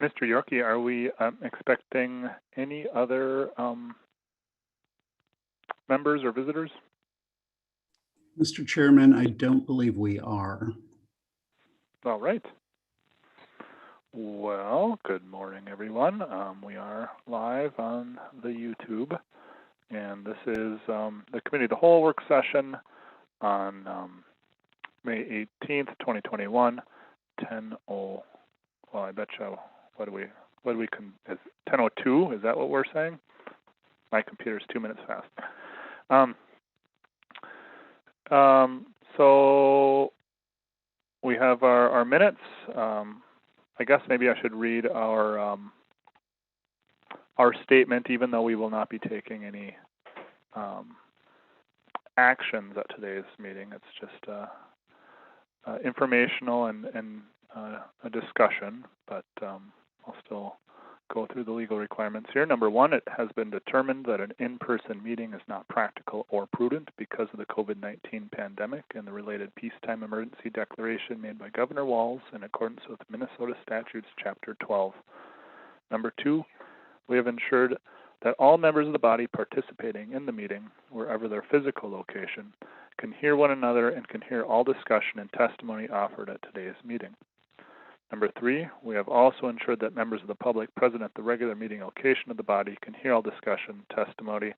Mr. Yorkie, are we expecting any other members or visitors? Mr. Chairman, I don't believe we are. All right. Well, good morning, everyone. We are live on the YouTube, and this is the Committee of the Whole work session on May 18th, 2021, 10:00. Well, I bet you. What do we? Is 10:02? Is that what we're saying? My computer's 2 minutes fast. So we have our minutes. I guess maybe I should read our statement, even though we will not be taking any actions at today's meeting. It's just informational and a discussion, but I'll still go through the legal requirements here. Number one, it has been determined that an in-person meeting is not practical or prudent because of the COVID-19 pandemic and the related peacetime emergency declaration made by Governor Walz in accordance with Minnesota Statutes Chapter 12. Number two, we have ensured that all members of the body participating in the meeting, wherever their physical location, can hear one another and can hear all discussion and testimony offered at today's meeting. Number three, we have also ensured that members of the public present at the regular meeting location of the body can hear all discussion, testimony,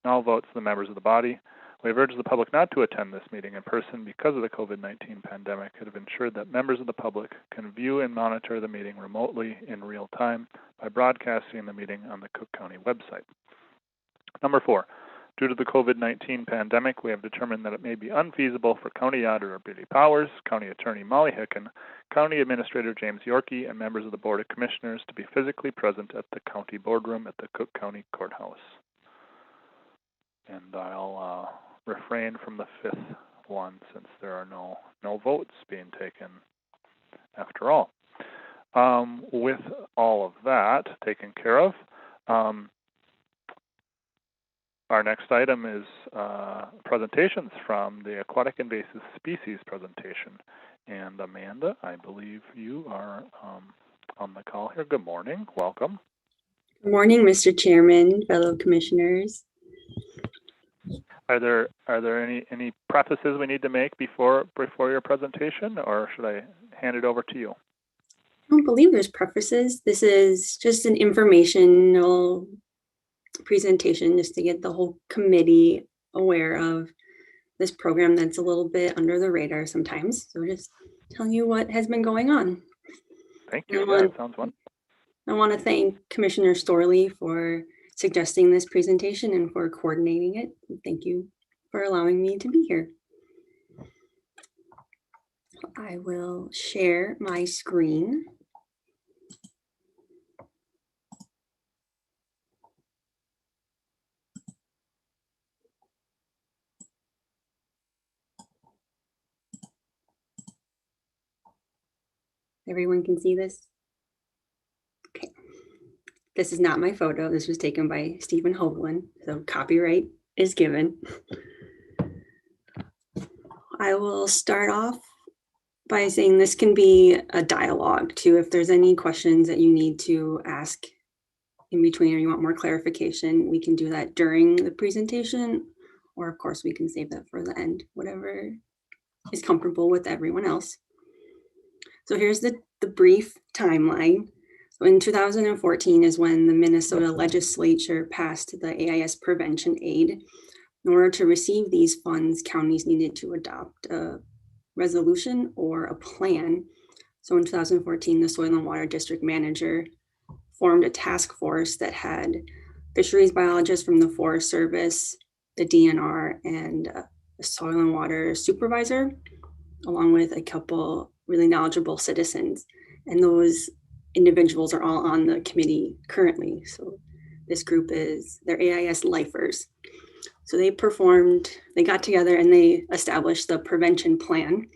and all votes of the members of the body. We have urged the public not to attend this meeting in person because of the COVID-19 pandemic and have ensured that members of the public can view and monitor the meeting remotely in real time by broadcasting the meeting on the Cook County website. Number four, due to the COVID-19 pandemic, we have determined that it may be unfeasible for County Auditor Billy Powers, County Attorney Molly Hicken, County Administrator James Yorkie, and members of the Board of Commissioners to be physically present at the County Boardroom at the Cook County Courthouse. And I'll refrain from the fifth one since there are no votes being taken after all. With all of that taken care of, our next item is presentations from the Aquatic Invasive Species presentation. And Amanda, I believe you are on the call here. Good morning. Welcome. Good morning, Mr. Chairman, fellow commissioners. Are there any prefaces we need to make before your presentation, or should I hand it over to you? I don't believe there's prefaces. This is just an informational presentation just to get the whole committee aware of this program that's a little bit under the radar sometimes. So just telling you what has been going on. Thank you. Yeah, that sounds fun. I want to thank Commissioner Storley for suggesting this presentation and for coordinating it. Thank you for allowing me to be here. I will share my screen. Everyone can see this? Okay. This is not my photo. This was taken by Stephen Hovland, so copyright is given. I will start off by saying this can be a dialogue too. If there's any questions that you need to ask in between or you want more clarification, we can do that during the presentation, or of course we can save that for the end, whatever is comfortable with everyone else. So here's the brief timeline. So in 2014 is when the Minnesota legislature passed the AIS Prevention Aid. In order to receive these funds, counties needed to adopt a resolution or a plan. So in 2014, the Soil and Water District Manager formed a task force that had fisheries biologists from the Forest Service, the DNR, and a soil and water supervisor, along with a couple really knowledgeable citizens. And those individuals are all on the committee currently. So this group they're AIS lifers. So they got together and they established the prevention plan.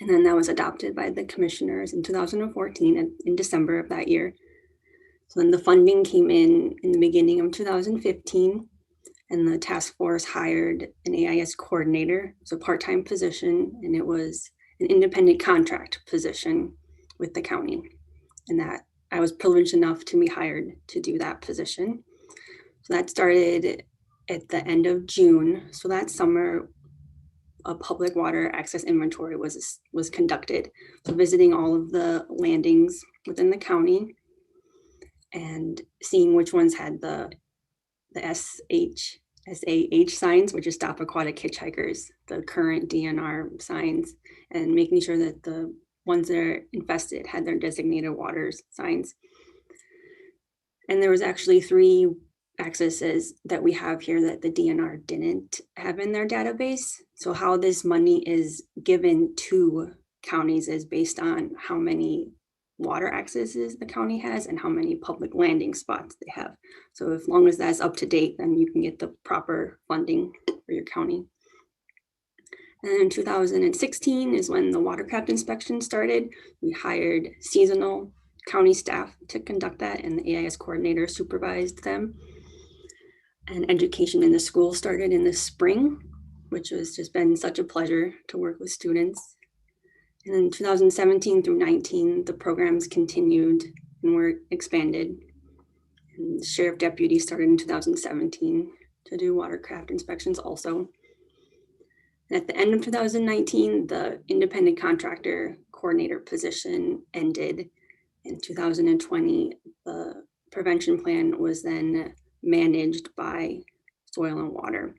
And then that was adopted by the commissioners in 2014 in December of that year. So then the funding came in the beginning of 2015, and the task force hired an AIS coordinator. It's a part-time position, and it was an independent contract position with the county. And that I was privileged enough to be hired to do that position. So that started at the end of June. So that summer, a public water access inventory was conducted. So visiting all of the landings within the county and seeing which ones had the SAH signs, which is Stop Aquatic Hitchhikers, the current DNR signs, and making sure that the ones that are infested had their designated waters signs. And there was actually 3 accesses that we have here that the DNR didn't have in their database. So how this money is given to counties is based on how many water accesses the county has and how many public landing spots they have. So as long as that's up to date, then you can get the proper funding for your county. And in 2016 is when the Watercraft Inspections started. We hired seasonal county staff to conduct that, and the AIS coordinator supervised them. And education in the school started in the spring, which has just been such a pleasure to work with students. And in 2017 through 19, the programs continued and were expanded. And the sheriff deputy started in 2017 to do watercraft inspections also. And at the end of 2019, the independent contractor coordinator position ended. In 2020, the prevention plan was then managed by Soil and Water.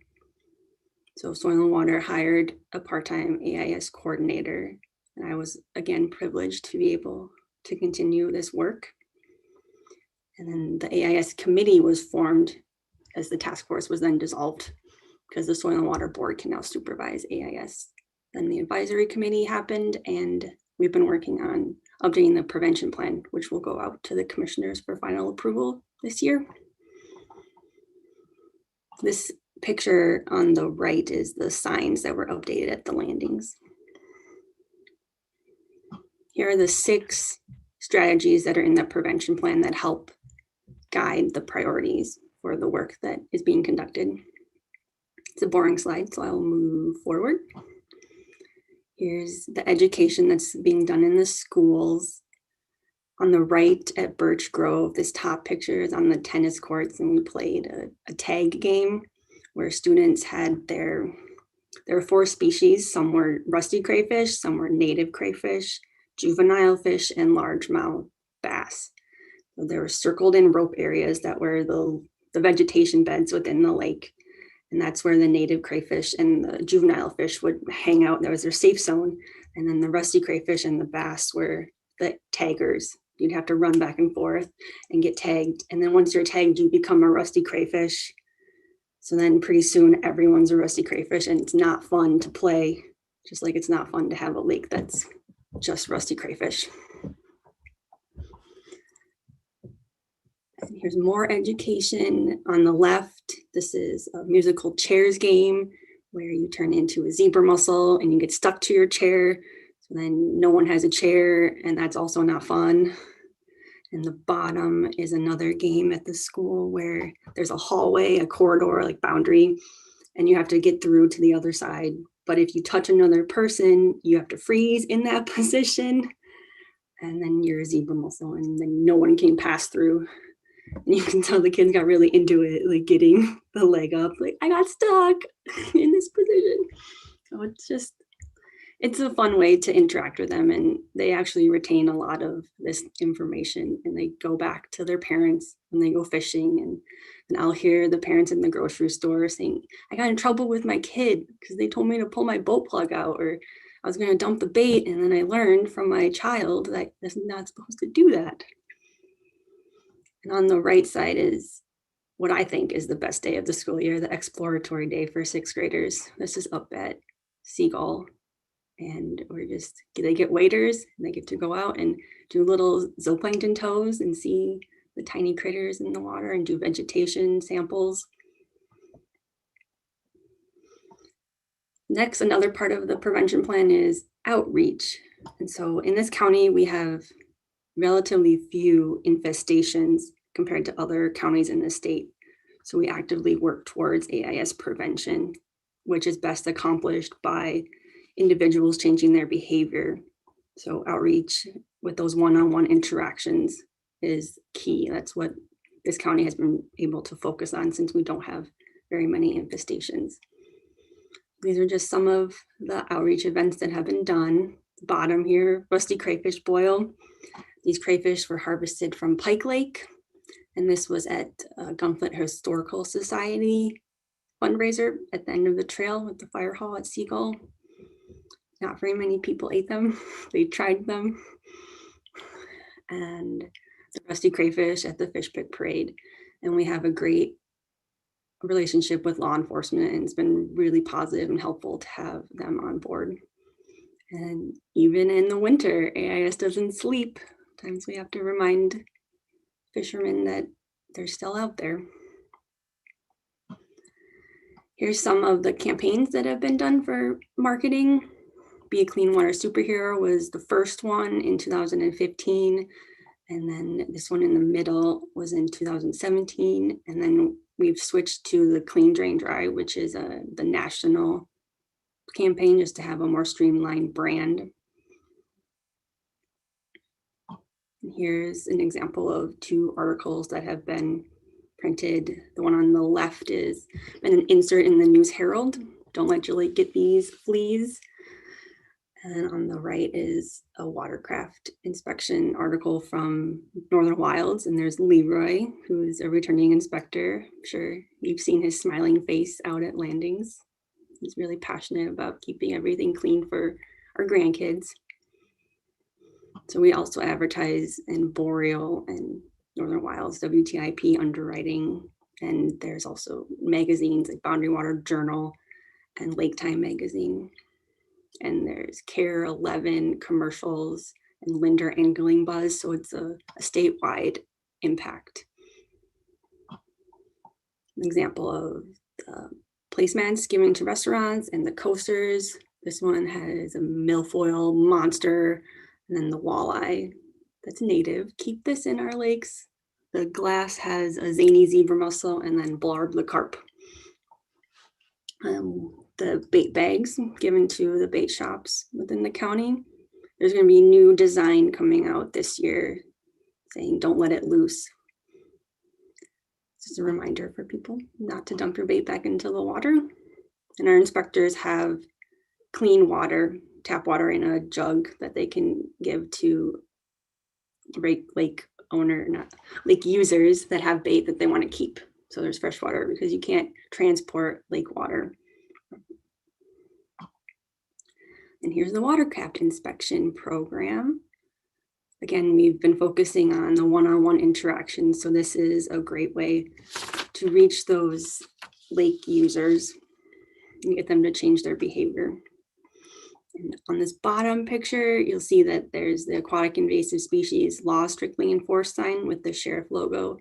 So Soil and Water hired a part-time AIS coordinator, and I was again privileged to be able to continue this work. And then the AIS committee was formed as the task force was then dissolved because the Soil and Water Board can now supervise AIS. Then the advisory committee happened, and we've been working on updating the prevention plan, which will go out to the commissioners for final approval this year. This picture on the right is the signs that were updated at the landings. Here are the 6 strategies that are in the prevention plan that help guide the priorities for the work that is being conducted. It's a boring slide, so I'll move forward. Here's the education that's being done in the schools. On the right at Birch Grove, this top picture is on the tennis courts, and we played a tag game where students had there were 4 species. Some were rusty crayfish, some were native crayfish, juvenile fish, and largemouth bass. So they were circled in rope areas that were the vegetation beds within the lake. And that's where the native crayfish and the juvenile fish would hang out. That was their safe zone. And then the rusty crayfish and the bass were the taggers. You'd have to run back and forth and get tagged. And then once you're tagged, you become a rusty crayfish. So then pretty soon everyone's a rusty crayfish, and it's not fun to play, just like it's not fun to have a lake that's just rusty crayfish. And here's more education on the left. This is a musical chairs game where you turn into a zebra mussel and you get stuck to your chair. So then no one has a chair, and that's also not fun. And the bottom is another game at the school where there's a hallway, a corridor, like boundary, and you have to get through to the other side. But if you touch another person, you have to freeze in that position. And then you're a zebra mussel, and then no one can pass through. And you can tell the kids got really into it, like getting the leg up, like I got stuck in this position. So it's a fun way to interact with them, and they actually retain a lot of this information, and they go back to their parents when they go fishing, and I'll hear the parents in the grocery store saying, I got in trouble with my kid because they told me to pull my boat plug out, or I was going to dump the bait, and then I learned from my child that that's not supposed to do that. And on the right side is what I think is the best day of the school year, the exploratory day for 6th graders. This is up at Seagull. And they get waders, and they get to go out and do little zooplankton tows and see the tiny critters in the water and do vegetation samples. Next, another part of the prevention plan is outreach. And so in this county, we have relatively few infestations compared to other counties in the state. So we actively work towards AIS prevention, which is best accomplished by individuals changing their behavior. So outreach with those one-on-one interactions is key. That's what this county has been able to focus on since we don't have very many infestations. These are just some of the outreach events that have been done. Bottom here, rusty crayfish boil. These crayfish were harvested from Pike Lake, and this was at Gunflint Historical Society fundraiser at the end of the trail with the fire hall at Seagull. Not very many people ate them. They tried them. And the rusty crayfish at the fish pick parade. And we have a great relationship with law enforcement, and it's been really positive and helpful to have them on board. And even in the winter, AIS doesn't sleep. Sometimes we have to remind fishermen that they're still out there. Here's some of the campaigns that have been done for marketing. Be a Clean Water Superhero was the first one in 2015. And then this one in the middle was in 2017. And then we've switched to the Clean Drain Dry, which is the national campaign, just to have a more streamlined brand. And here's an example of 2 articles that have been printed. The one on the left is an insert in the News Herald. Don't let your lake get these fleas. And on the right is a watercraft inspection article from Northern Wilds. And there's Leroy, who's a returning inspector. I'm sure you've seen his smiling face out at landings. He's really passionate about keeping everything clean for our grandkids. So we also advertise in Boreal and Northern Wilds, WTIP underwriting. And there's also magazines like Boundary Water Journal and Lake Time magazine. And there's Care 11 commercials and Linder Angling Buzz. So it's a statewide impact. An example of the placemats given to restaurants and the coasters. This one has a milfoil monster and then the walleye that's native. Keep this in our lakes. The glass has a zany zebra mussel and then Blarb the carp. The bait bags given to the bait shops within the county. There's going to be new design coming out this year saying don't let it loose. Just a reminder for people not to dump your bait back into the water. And our inspectors have clean water, tap water in a jug that they can give to lake users that have bait that they want to keep. So there's fresh water because you can't transport lake water. And here's the Watercraft Inspection program. Again, we've been focusing on the one-on-one interaction. So this is a great way to reach those lake users and get them to change their behavior. And on this bottom picture, you'll see that there's the Aquatic Invasive Species Law Strictly Enforced sign with the sheriff logo.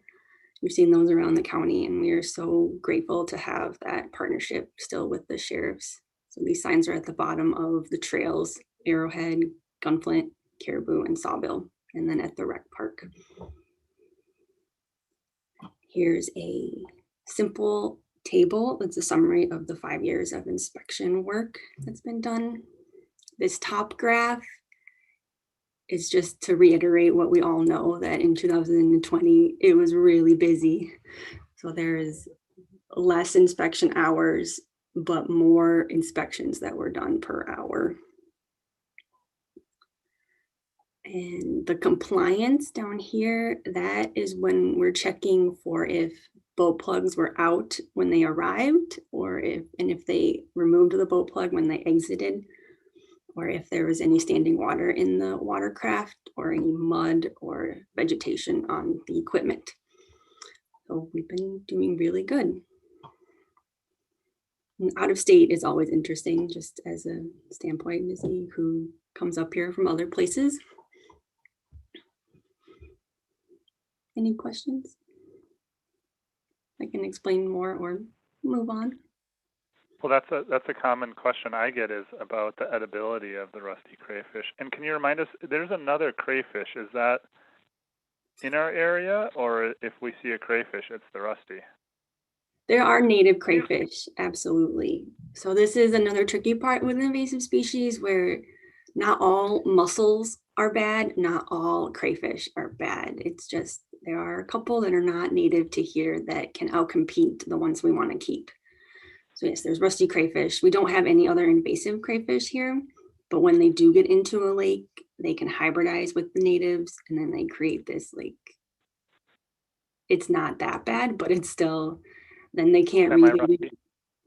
You've seen those around the county, and we are so grateful to have that partnership still with the sheriffs. So these signs are at the bottom of the trails, Arrowhead, Gunflint, Caribou, and Sawbill, and then at the rec park. Here's a simple table. It's a summary of the 5 years of inspection work that's been done. This top graph is just to reiterate what we all know, that in 2020, it was really busy. So there's less inspection hours, but more inspections that were done per hour. And the compliance down here, that is when we're checking for if boat plugs were out when they arrived, or if they removed the boat plug when they exited, or if there was any standing water in the watercraft or any mud or vegetation on the equipment. So we've been doing really good. And out of state is always interesting, just as a standpoint, to see who comes up here from other places. Any questions? I can explain more or move on. Well, that's a common question I get, is about the edibility of the rusty crayfish. And can you remind us, there's another crayfish, is that in our area, or if we see a crayfish, it's the rusty? There are native crayfish, absolutely. So this is another tricky part with invasive species, where not all mussels are bad. Not all crayfish are bad. It's just there are a couple that are not native to here that can outcompete the ones we want to keep. So yes, there's rusty crayfish. We don't have any other invasive crayfish here, but when they do get into a lake, they can hybridize with the natives, and then they create this like, it's not that bad, but it's still, then they can't really, Semi-rusty.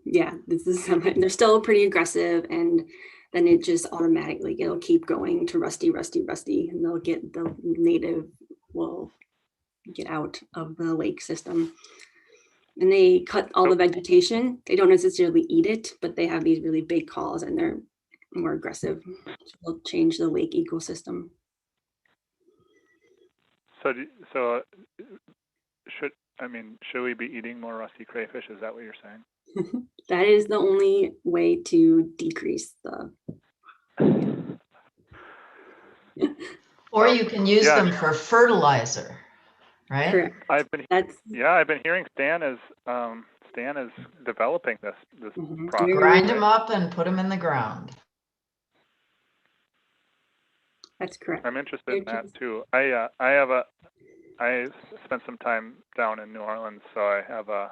yeah, this is they're still pretty aggressive, and then it just automatically, it'll keep going to rusty, rusty, rusty, and they'll get, the native will get out of the lake system. And they cut all the vegetation. They don't necessarily eat it, but they have these really big claws and they're more aggressive. So they'll change the lake ecosystem. So, should we be eating more rusty crayfish? Is that what you're saying? That is the only way to decrease the. Or you can use Yeah. them for fertilizer, right? Correct. I've been hearing Stan is developing this process. Grind them up and put them in the ground. That's correct. I'm interested in that too. I spent some time down in New Orleans, so I have a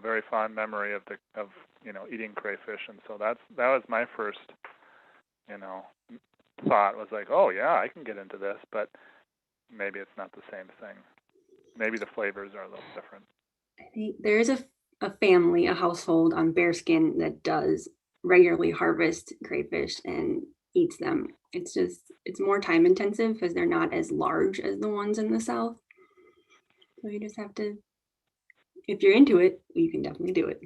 very fond memory of eating crayfish, and so that was my first thought, was like, oh yeah, I can get into this, but maybe it's not the same thing. Maybe the flavors are a little different. I think there is a family, a household on Bearskin that does regularly harvest crayfish and eats them. It's more time intensive because they're not as large as the ones in the South. So you just have to, if you're into it, you can definitely do it.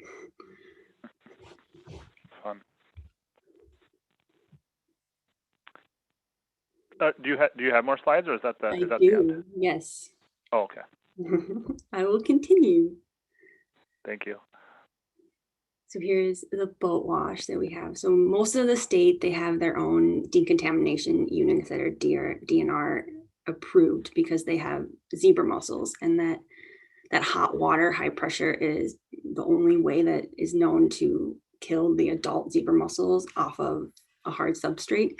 Fun. Do you have more slides, or is that the end? Yes. Oh, okay. I will continue. Thank you. So here's the boat wash that we have. So most of the state, they have their own decontamination units that are DNR approved because they have zebra mussels, and that hot water, high pressure is the only way that is known to kill the adult zebra mussels off of a hard substrate.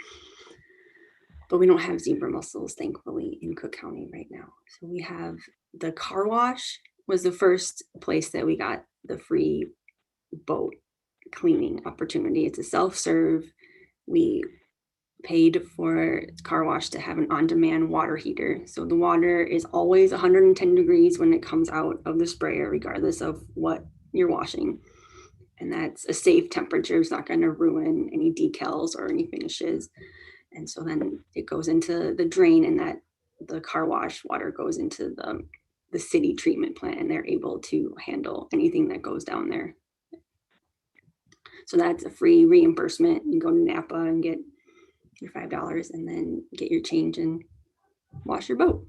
But we don't have zebra mussels, thankfully, in Cook County right now. So we have the car wash was the first place that we got the free boat cleaning opportunity. It's a self-serve. We paid for car wash to have an on-demand water heater. So the water is always 110 degrees when it comes out of the sprayer, regardless of what you're washing. And that's a safe temperature. It's not going to ruin any decals or any finishes. And so then it goes into the drain, and that the car wash water goes into the city treatment plant, and they're able to handle anything that goes down there. So that's a free reimbursement. You go to Napa and get your $5 and then get your change and wash your boat.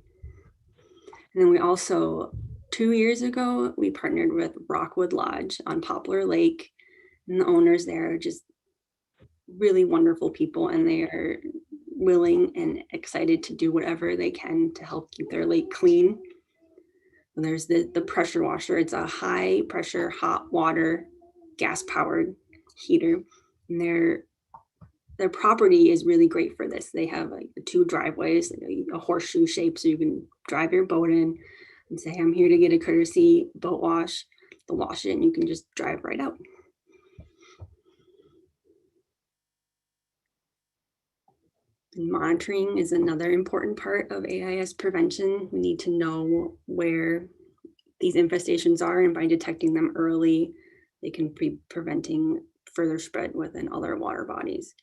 And then we also, 2 years ago, we partnered with Rockwood Lodge on Poplar Lake, and the owners there are just really wonderful people, and they are willing and excited to do whatever they can to help keep their lake clean. And there's the pressure washer. It's a high pressure hot water gas powered heater, and their property is really great for this. They have like 2 driveways, a horseshoe shape, so you can drive your boat in and say, I'm here to get a courtesy boat wash. They'll wash it and you can just drive right out. And monitoring is another important part of AIS prevention. We need to know where these infestations are, and by detecting them early, they can be preventing further spread within other water bodies.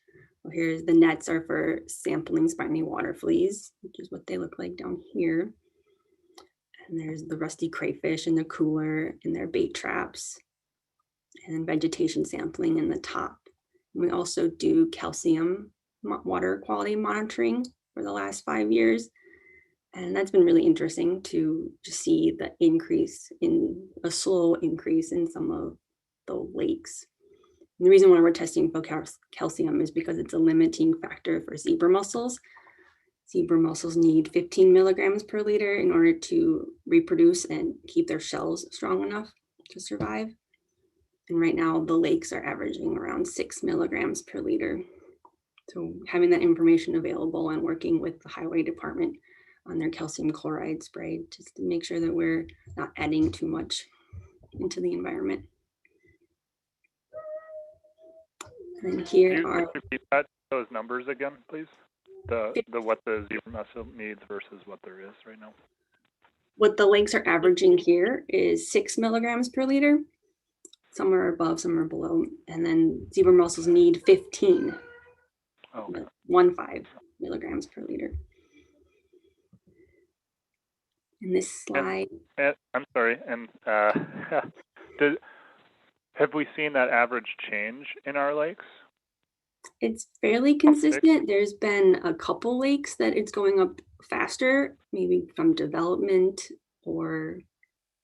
Well, here's the nets are for sampling spiny water fleas, which is what they look like down here. And there's the rusty crayfish in the cooler and their bait traps, and vegetation sampling in the top. And we also do calcium water quality monitoring for the last 5 years. And that's been really interesting to see the increase in a slow increase in some of the lakes. And the reason why we're testing for calcium is because it's a limiting factor for zebra mussels. Zebra mussels need 15 milligrams per liter in order to reproduce and keep their shells strong enough to survive. And right now the lakes are averaging around 6 milligrams per liter. So having that information available and working with the highway department on their calcium chloride spray, just to make sure that we're not adding too much into the environment. And Can here you are repeat that, those numbers again, please? The what the zero muscle needs versus what there is right now. what the lakes are averaging here is 6 milligrams per liter. Some are above, some are below. And then zebra mussels need 15, Okay. 15 milligrams per liter. And this slide, And I'm sorry, and have we seen that average change in our lakes? it's fairly consistent. There's been a couple lakes that it's going up faster, maybe from development or,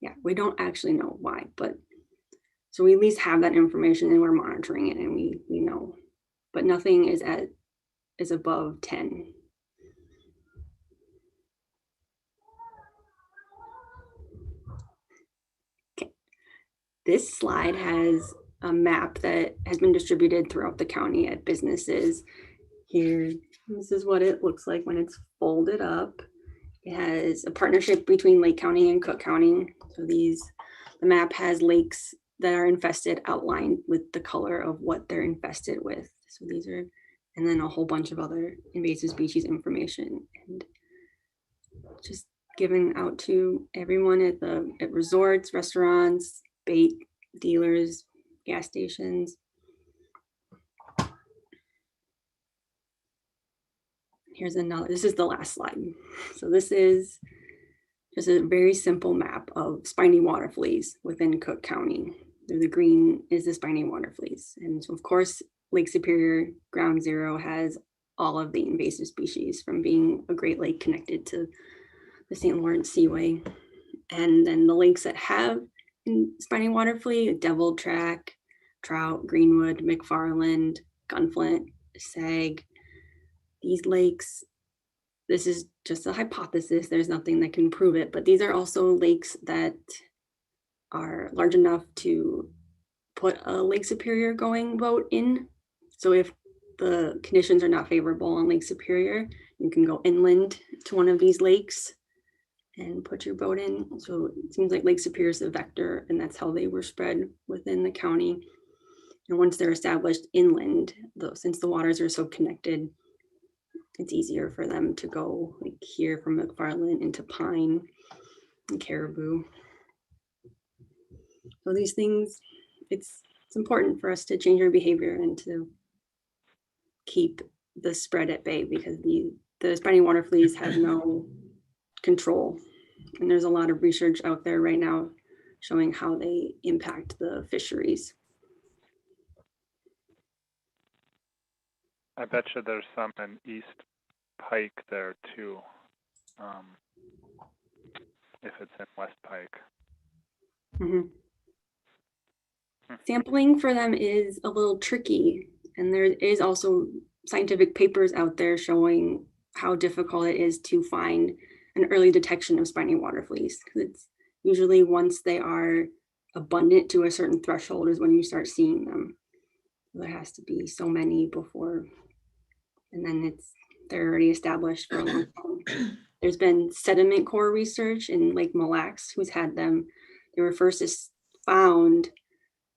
yeah, we don't actually know why, but so we at least have that information and we're monitoring it and we know, but nothing is above 10. Okay. This slide has a map that has been distributed throughout the county at businesses. Here, this is what it looks like when it's folded up. It has a partnership between Lake County and Cook County. So the map has lakes that are infested outlined with the color of what they're infested with. So these are, and then a whole bunch of other invasive species information, and just given out to everyone at resorts, restaurants, bait dealers, gas stations. Here's another, this is the last slide. So this is just a very simple map of spiny water fleas within Cook County. The green is the spiny water fleas. And so of course, Lake Superior Ground Zero has all of the invasive species from being a Great Lake connected to the St. Lawrence Seaway. And then the lakes that have spiny water flea, Devil Track, Trout, Greenwood, McFarland, Gunflint, Sag. These lakes, this is just a hypothesis. There's nothing that can prove it, but these are also lakes that are large enough to put a Lake Superior going boat in. So if the conditions are not favorable on Lake Superior, you can go inland to one of these lakes and put your boat in. So it seems like Lake Superior is a vector, and that's how they were spread within the county. And once they're established inland, though, since the waters are so connected, it's easier for them to go like here from McFarland into Pine and Caribou. So these things, it's important for us to change our behavior and to keep the spread at bay, because the spiny water fleas have no control. And there's a lot of research out there right now showing how they impact the fisheries. I bet you there's some in East Pike there too, if it's in West Pike. Mm-hmm. Sampling for them is a little tricky, and there is also scientific papers out there showing how difficult it is to find an early detection of spiny water fleas. It's usually once they are abundant to a certain threshold is when you start seeing them. There has to be so many before, and then they're already established for a long time. There's been sediment core research in Lake Mille Lacs who's had them. They were first found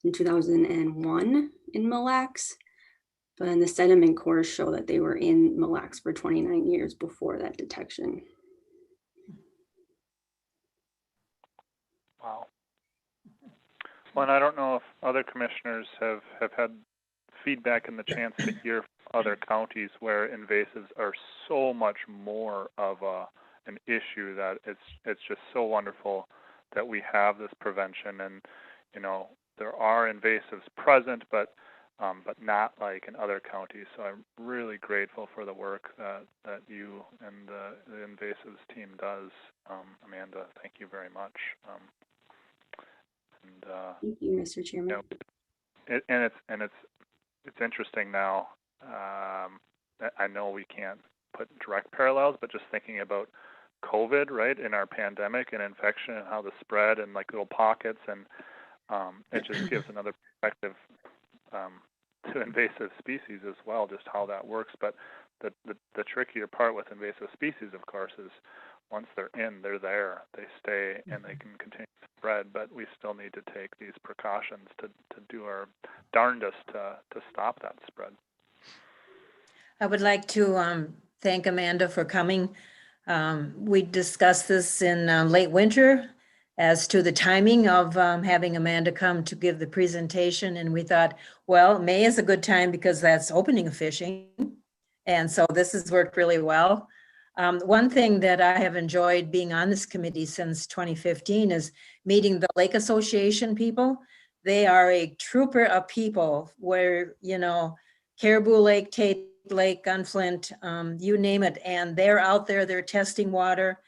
in 2001 in Mille Lacs, but then the sediment cores show that they were in Mille Lacs for 29 years before that detection. Wow. Well, and I don't know if other commissioners have had feedback and the chance to hear other counties where invasives are so much more of an issue that it's just so wonderful that we have this prevention. And there are invasives present, but not like in other counties. So I'm really grateful for the work that you and the invasives team does. Amanda, thank you very much. Thank you, Mr. Chairman. It's interesting now. I know we can't put direct parallels, but just thinking about COVID, right, in our pandemic and infection and how the spread and like little pockets, and it just gives another perspective to invasive species as well, just how that works. But the trickier part with invasive species, of course, is once they're in, they're there. They stay and they can continue to spread. But we still need to take these precautions to do our darndest to stop that spread. I would like to thank Amanda for coming. We discussed this in late winter as to the timing of having Amanda come to give the presentation. And we thought, well, May is a good time because that's opening of fishing. And so this has worked really well. One thing that I have enjoyed being on this committee since 2015 is meeting the Lake Association people. They are a trooper of people where, you know, Caribou Lake, Tate Lake, Gunflint, you name it. And they're out there, they're testing water.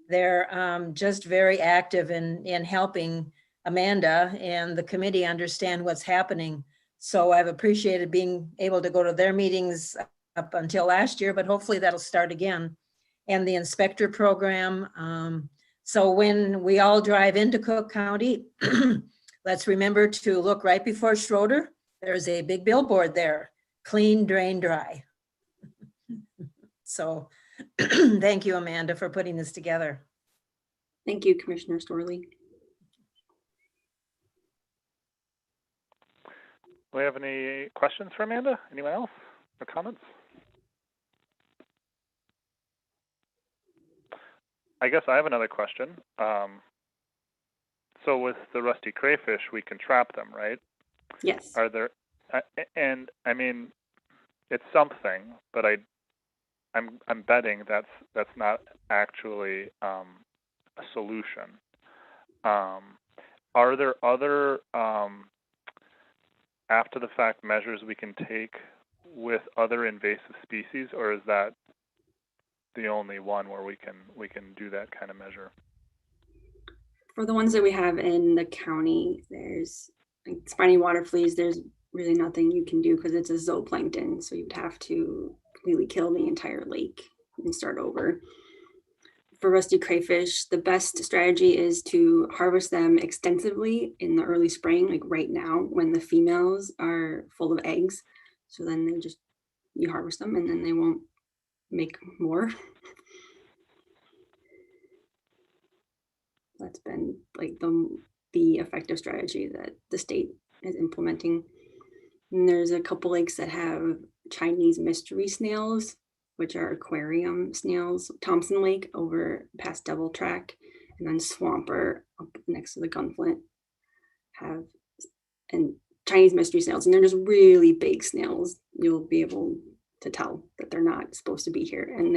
They're just very active in helping Amanda and the committee understand what's happening. So I've appreciated being able to go to their meetings up until last year, but hopefully that'll start again. And the inspector program. So when we all drive into Cook County, let's remember to look right before Schroeder. There's a big billboard there, clean, drain, dry. So thank you, Amanda, for putting this together. Thank you, Commissioner Storley. Do we have any questions for Amanda? Anyone else or comments? I guess I have another question. So with the rusty crayfish, we can trap them, right? Yes. Are there, and I mean, it's something, but I'm betting that's not actually a solution. Are there other after the fact measures we can take with other invasive species, or is that the only one where we can do that kind of measure? For the ones that we have in the county, there's like spiny water fleas, there's really nothing you can do because it's a zooplankton. So you'd have to completely kill the entire lake and start over. For rusty crayfish, the best strategy is to harvest them extensively in the early spring, like right now when the females are full of eggs. So then you harvest them and then they won't make more. That's been like the effective strategy that the state is implementing. And there's a couple lakes that have Chinese mystery snails, which are aquarium snails. Thompson Lake over past Devil Track, and then Swamper up next to the Gunflint have and Chinese mystery snails, and they're just really big snails. You'll be able to tell that they're not supposed to be here, and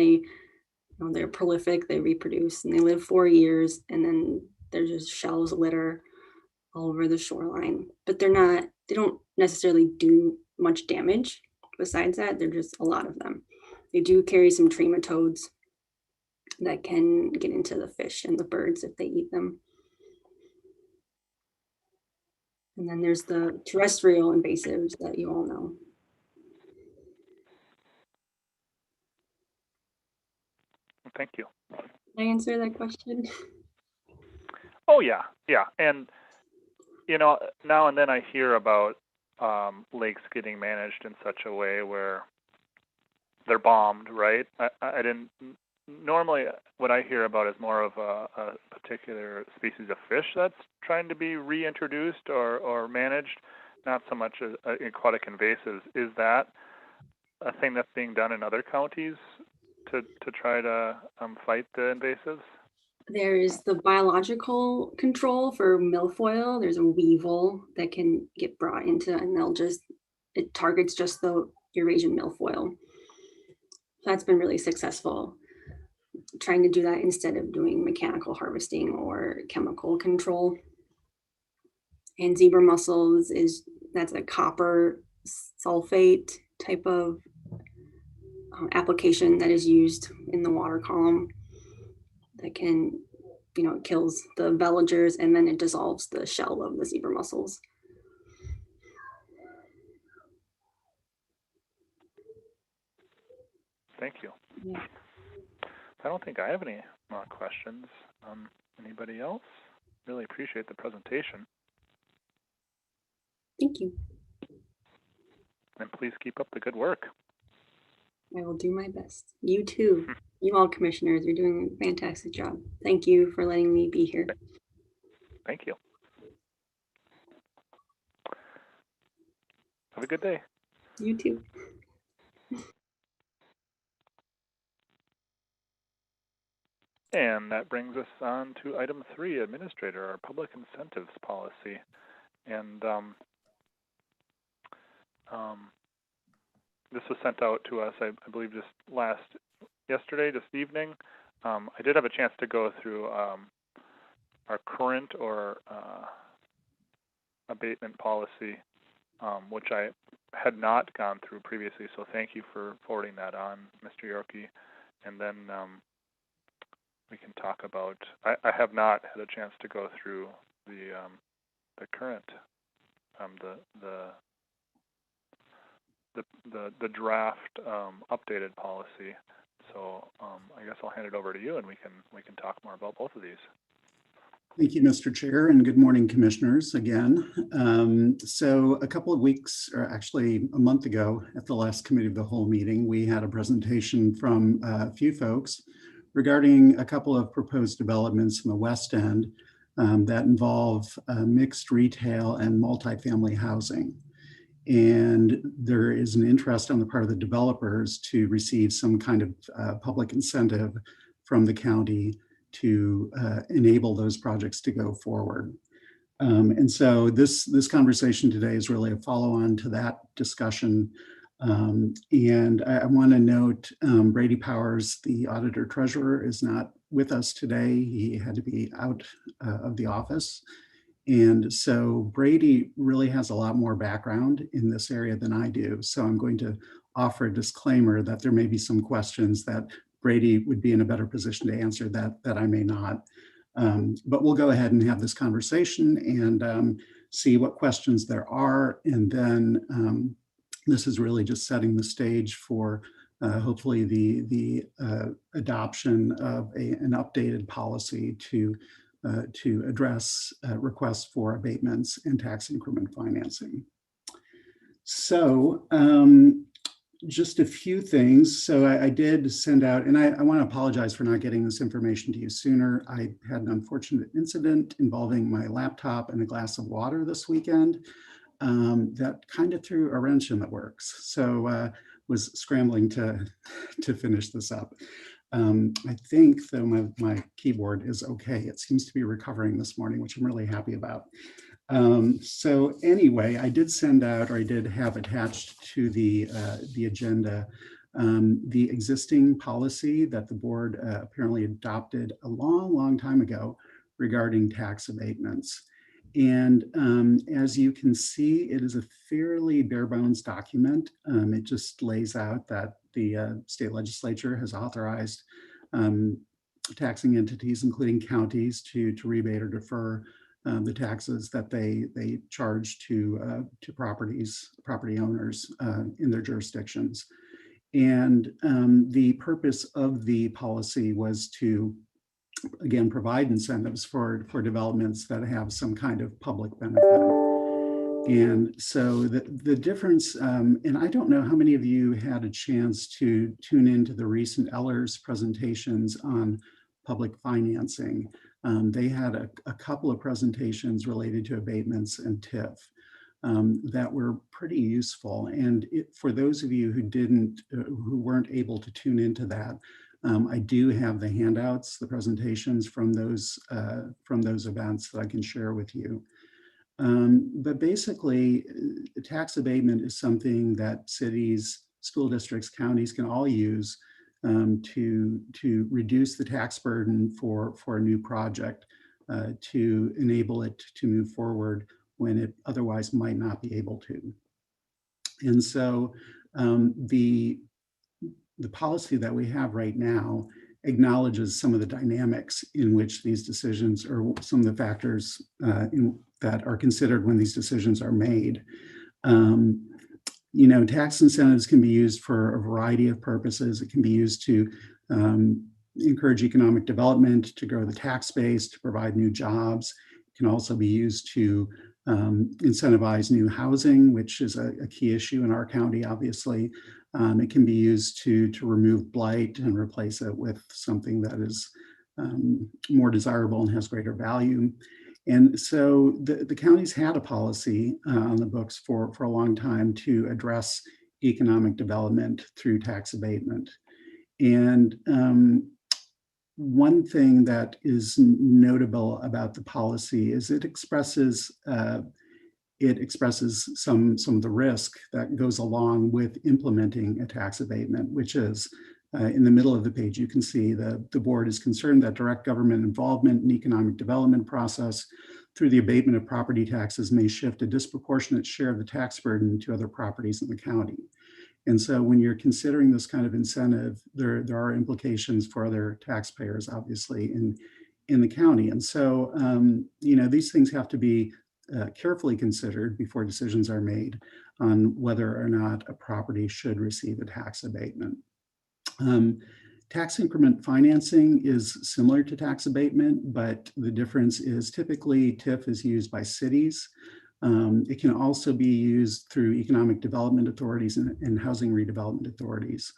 they're prolific, they reproduce, and they live 4 years, and then there's just shells litter all over the shoreline. But they don't necessarily do much damage. Besides that, they're just a lot of them. They do carry some trematodes that can get into the fish and the birds if they eat them. And then there's the terrestrial invasives that you all know. Thank you. Did I answer that question? Oh yeah. And you know, now and then I hear about lakes getting managed in such a way where they're bombed, right? I didn't normally what I hear about is more of a particular species of fish that's trying to be reintroduced or managed, not so much as aquatic invasives. Is that a thing that's being done in other counties to try to fight the invasives? There's the biological control for milfoil. There's a weevil that can get brought into, and it targets just the Eurasian milfoil. That's been really successful, trying to do that instead of doing mechanical harvesting or chemical control. And zebra mussels that's a copper sulfate type of application that is used in the water column that can, it kills the veligers and then it dissolves the shell of the zebra mussels. Thank you. Yeah. I don't think I have any more questions. Anybody else? Really appreciate the presentation. Thank you. And please keep up the good work. I will do my best. You too. You all commissioners, you're doing a fantastic job. Thank you for letting me be here. Thank you. Have a good day. You too. And that brings us on to item 3, Administrator, our public incentives policy. And this was sent out to us, I believe, just yesterday, this evening. I did have a chance to go through our current or abatement policy, which I had not gone through previously. So thank you for forwarding that on, Mr. Yorkie. And then we can talk about. I have not had a chance to go through the current the draft updated policy. So I guess I'll hand it over to you, and we can talk more about both of these. Thank you, Mr. Chair, and good morning, commissioners, again. So a couple of weeks, or actually a month ago, at the last Committee of the Whole meeting, we had a presentation from a few folks regarding a couple of proposed developments in the West End that involve mixed retail and multifamily housing. And there is an interest on the part of the developers to receive some kind of public incentive from the county to enable those projects to go forward. And so this conversation today is really a follow-on to that discussion. And I want to note Brady Powers, the auditor treasurer, is not with us today. He had to be out of the office. And so Brady really has a lot more background in this area than I do. So I'm going to offer a disclaimer that there may be some questions that Brady would be in a better position to answer that I may not. But we'll go ahead and have this conversation and see what questions there are. And then this is really just setting the stage for hopefully the adoption of an updated policy to address requests for abatements and tax increment financing. So just a few things. So I did send out, and I want to apologize for not getting this information to you sooner. I had an unfortunate incident involving my laptop and a glass of water this weekend that kind of threw a wrench in the works. So was scrambling to finish this up. I think though my keyboard is okay. It seems to be recovering this morning, which I'm really happy about. So anyway, I did send out, or I did have attached to the agenda, the existing policy that the board apparently adopted a long time ago regarding tax abatements. And as you can see, it is a fairly bare bones document. It just lays out that the state legislature has authorized taxing entities, including counties, to rebate or defer the taxes that they charge to property owners in their jurisdictions. And the purpose of the policy was to, again, provide incentives for developments that have some kind of public benefit. And so the difference, and I don't know how many of you had a chance to tune into the recent Ellers presentations on public financing. They had a couple of presentations related to abatements and TIF that were pretty useful. And for those of you who weren't able to tune into that, I do have the handouts, the presentations from those events that I can share with you. But basically, tax abatement is something that cities, school districts, counties can all use to reduce the tax burden for a new project, to enable it to move forward when it otherwise might not be able to. And so the policy that we have right now acknowledges some of the dynamics in which these decisions, or some of the factors that are considered when these decisions are made. Tax incentives can be used for a variety of purposes. It can be used to encourage economic development, to grow the tax base, to provide new jobs. It can also be used to incentivize new housing, which is a key issue in our county, obviously. It can be used to remove blight and replace it with something that is more desirable and has greater value. And so the county's had a policy on the books for a long time to address economic development through tax abatement. And one thing that is notable about the policy is it expresses some of the risk that goes along with implementing a tax abatement, which is in the middle of the page, you can see that the board is concerned that direct government involvement in economic development process through the abatement of property taxes may shift a disproportionate share of the tax burden to other properties in the county. And so when you're considering this kind of incentive, there are implications for other taxpayers, obviously, in the county. And so, these things have to be carefully considered before decisions are made on whether or not a property should receive a tax abatement. Tax increment financing is similar to tax abatement, but the difference is typically TIF is used by cities. It can also be used through economic development authorities and housing redevelopment authorities.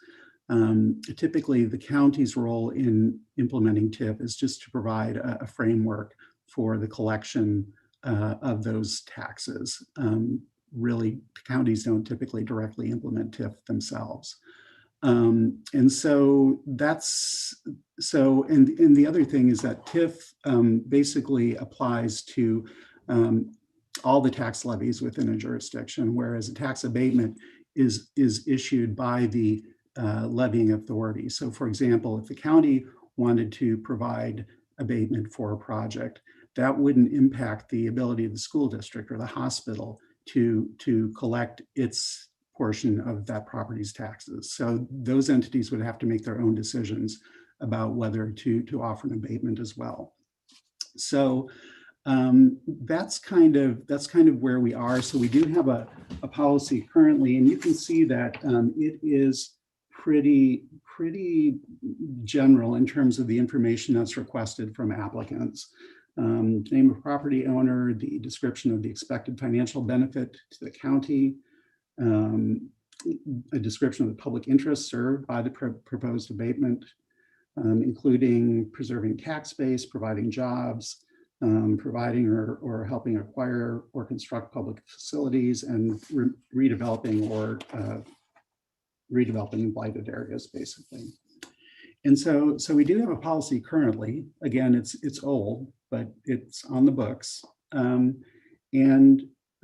Typically, the county's role in implementing TIF is just to provide a framework for the collection of those taxes. Really, counties don't typically directly implement TIF themselves. And so and the other thing is that TIF basically applies to all the tax levies within a jurisdiction, whereas a tax abatement is issued by the levying authority. So for example, if the county wanted to provide abatement for a project, that wouldn't impact the ability of the school district or the hospital to collect its portion of that property's taxes. So those entities would have to make their own decisions about whether to offer an abatement as well. So that's kind of where we are. So we do have a policy currently, and you can see that it is pretty general in terms of the information that's requested from applicants. Name of property owner, the description of the expected financial benefit to the county, a description of the public interest served by the proposed abatement, including preserving tax base, providing jobs, providing or helping acquire or construct public facilities, and redeveloping blighted areas, basically. And so we do have a policy currently. Again, it's old, but it's on the books. And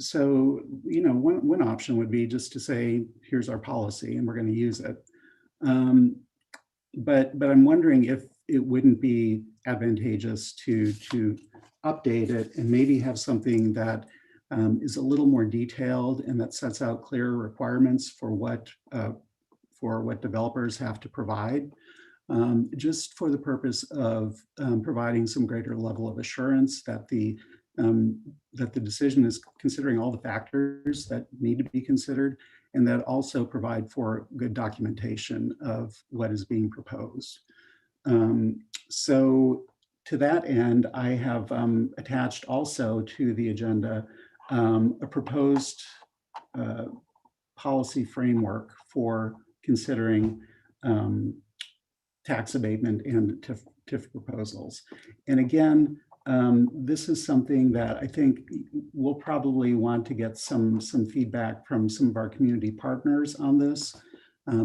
so, one option would be just to say, here's our policy and we're going to use it. But I'm wondering if it wouldn't be advantageous to update it and maybe have something that is a little more detailed and that sets out clear requirements for what developers have to provide, just for the purpose of providing some greater level of assurance that the decision is considering all the factors that need to be considered, and that also provide for good documentation of what is being proposed. So to that end, I have attached also to the agenda a proposed policy framework for considering tax abatement and TIF proposals. And again, this is something that I think we'll probably want to get some feedback from some of our community partners on this,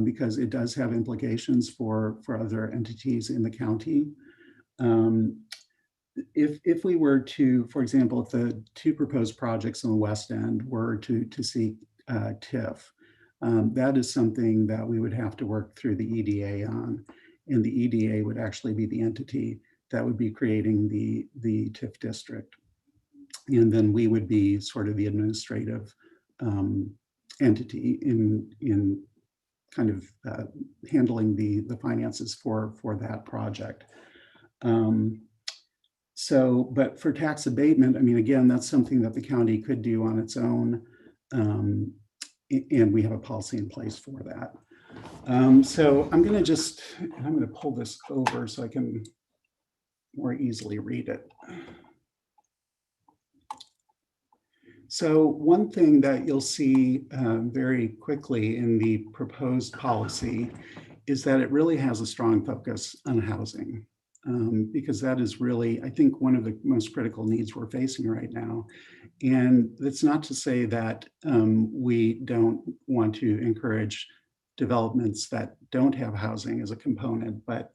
because it does have implications for other entities in the county. If we were to, for example, if the two proposed projects in the West End were to seek TIF, that is something that we would have to work through the EDA on, and the EDA would actually be the entity that would be creating the TIF district. And then we would be sort of the administrative entity in kind of handling the finances for that project. But for tax abatement, I mean, again, that's something that the county could do on its own. And we have a policy in place for that. So I'm going to pull this over so I can more easily read it. So one thing that you'll see very quickly in the proposed policy is that it really has a strong focus on housing, because that is really, I think, one of the most critical needs we're facing right now. And that's not to say that we don't want to encourage developments that don't have housing as a component, but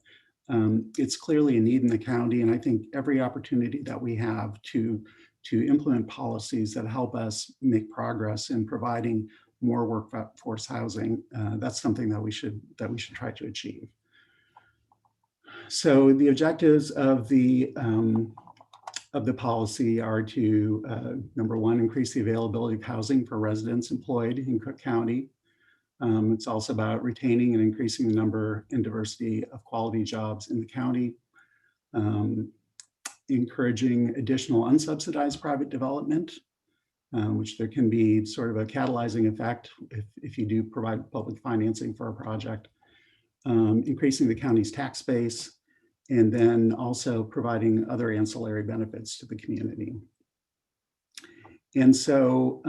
it's clearly a need in the county. And I think every opportunity that we have to implement policies that help us make progress in providing more workforce housing, that's something that we should try to achieve. So the objectives of the policy are to, number one, increase the availability of housing for residents employed in Cook County. It's also about retaining and increasing the number and diversity of quality jobs in the county, encouraging additional unsubsidized private development, which there can be sort of a catalyzing effect if you do provide public financing for a project, increasing the county's tax base, and then also providing other ancillary benefits to the community. And so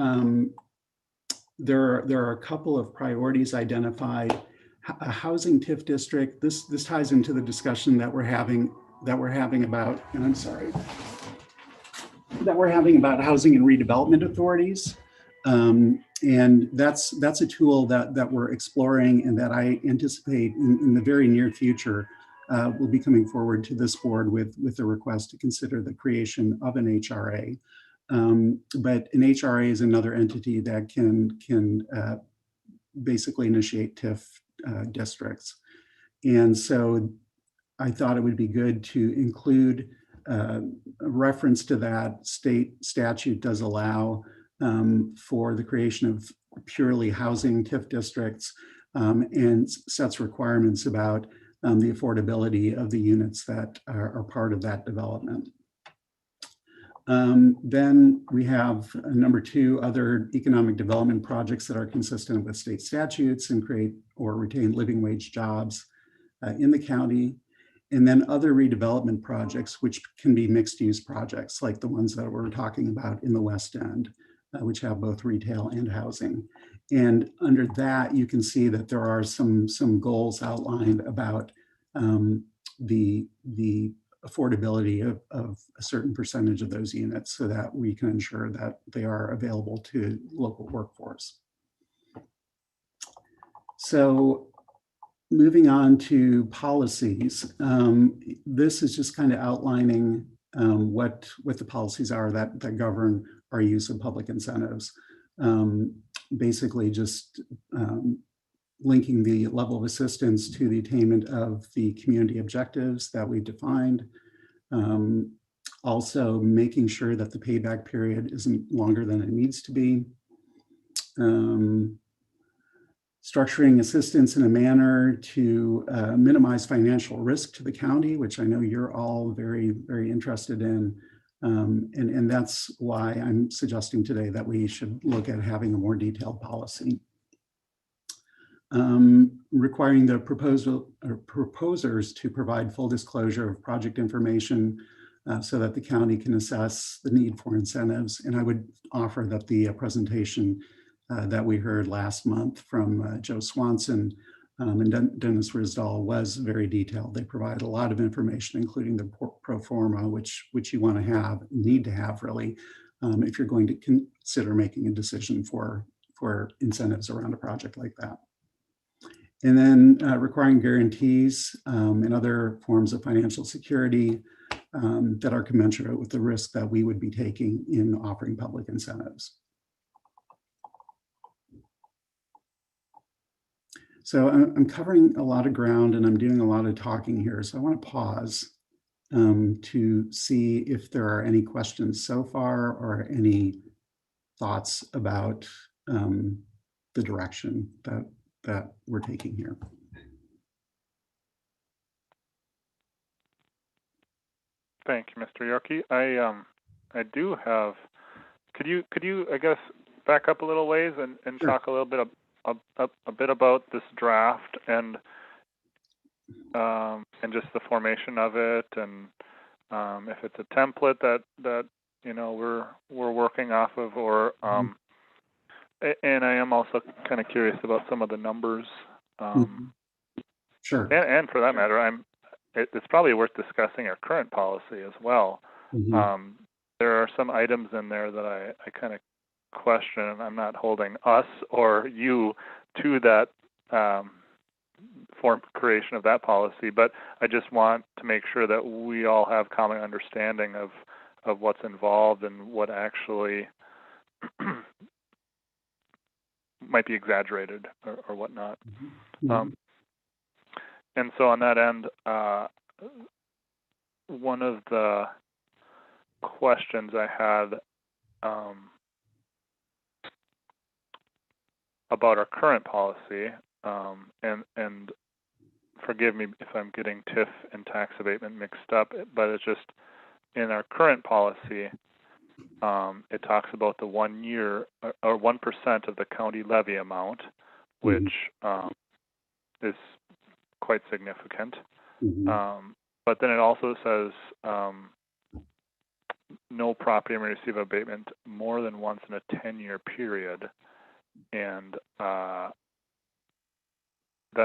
there are a couple of priorities identified. A housing TIF district, this ties into the discussion that we're having about, and I'm sorry, that we're having about housing and redevelopment authorities. And that's a tool that we're exploring and that I anticipate in the very near future will be coming forward to this board with a request to consider the creation of an HRA. But an HRA is another entity that can basically initiate TIF districts. And so I thought it would be good to include a reference to that. State statute does allow for the creation of purely housing TIF districts, and sets requirements about the affordability of the units that are part of that development. Then we have number two, other economic development projects that are consistent with state statutes and create or retain living wage jobs in the county. And then other redevelopment projects, which can be mixed use projects like the ones that we're talking about in the West End, which have both retail and housing. And under that, you can see that there are some goals outlined about the affordability of a certain percentage of those units so that we can ensure that they are available to local workforce. So moving on to policies, this is just kind of outlining what the policies are that govern our use of public incentives. Basically just linking the level of assistance to the attainment of the community objectives that we defined. Also making sure that the payback period isn't longer than it needs to be. Structuring assistance in a manner to minimize financial risk to the county, which I know you're all very, very interested in. And that's why I'm suggesting today that we should look at having a more detailed policy. Requiring the proposers to provide full disclosure of project information so that the county can assess the need for incentives. And I would offer that the presentation that we heard last month from Joe Swanson and Dennis Rizdal was very detailed. They provide a lot of information, including the pro forma, which you want to need to have really, if you're going to consider making a decision for incentives around a project like that. And then requiring guarantees and other forms of financial security that are commensurate with the risk that we would be taking in offering public incentives. So I'm covering a lot of ground and I'm doing a lot of talking here. So I want to pause to see if there are any questions so far or any thoughts about the direction that we're taking here. Thank you, Mr. Yorkie. I do have. Could you I guess back up a little ways and Sure. talk a little bit a bit about this draft and just the formation of it, and if it's a template that we're working off of, or and I am also kind of curious about some of the numbers. Sure. And for that matter, it's probably worth discussing our current policy as well. There are some items in there that I kind of question, and I'm not holding us or you to that form creation of that policy, but I just want to make sure that we all have common understanding of what's involved and what actually might be exaggerated or whatnot. And so on that end, one of the questions I had about our current policy, and forgive me if I'm getting TIF and tax abatement mixed up, but it's just in our current policy, it talks about the 1 year or 1% of the county levy amount, which is quite significant. But then it also says no property may receive abatement more than once in a 10-year period. And that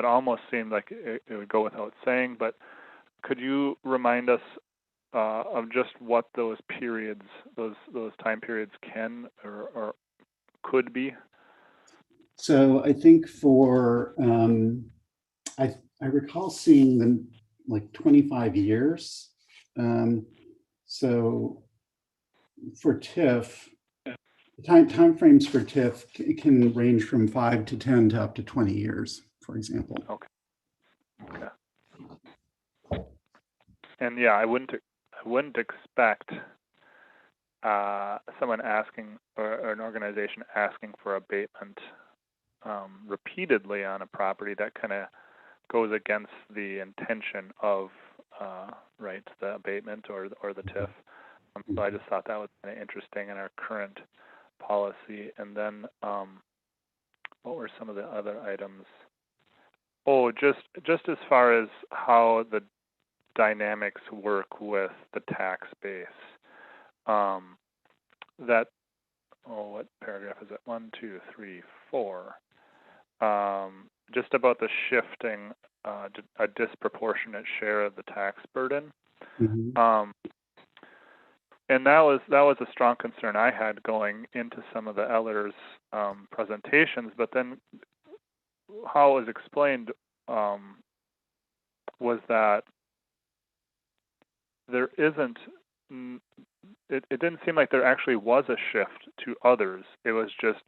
almost seemed like it would go without saying, but could you remind us of just what those periods, those time periods can or could be? So I think for, I recall seeing them like 25 years. So for TIF, time frames for TIF can range from 5 to 10 to up to 20 years, for example. Okay. And yeah, I wouldn't expect someone asking or an organization asking for abatement repeatedly on a property that kind of goes against the intention of the abatement or the TIF. So I just thought that was kind of interesting in our current policy. And then what were some of the other items? Oh, just as far as how the dynamics work with the tax base. What paragraph is it? 1, 2, 3, 4. Just about the shifting a disproportionate share of the tax burden. And that was a strong concern I had going into some of the Eller's presentations, but then how it was explained was that there isn't, it didn't seem like there actually was a shift to others. It was just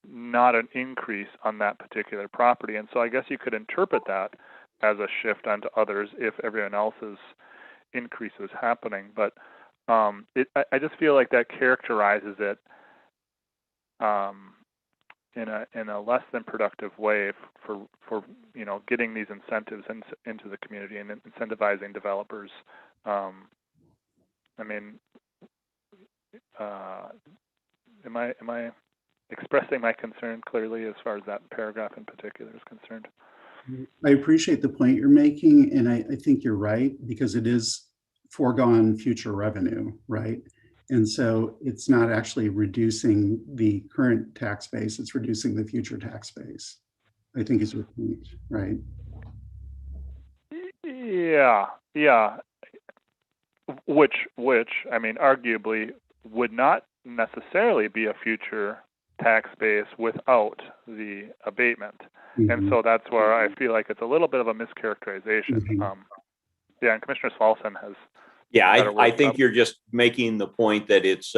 not an increase on that particular property. And so I guess you could interpret that as a shift onto others if everyone else's increase was happening. But I just feel like that characterizes it in a less than productive way for getting these incentives into the community and incentivizing developers. Am I expressing my concern clearly as far as that paragraph in particular is concerned? I appreciate the point you're making, and I think you're right, because it is foregone future revenue, right? And so it's not actually reducing the current tax base, it's reducing the future tax base, I think is your point, right? Yeah. Which arguably would not necessarily be a future tax base without the abatement. And so that's where I feel like it's a little bit of a mischaracterization. And Commissioner Svalson has. Yeah, I think you're just making the point that it's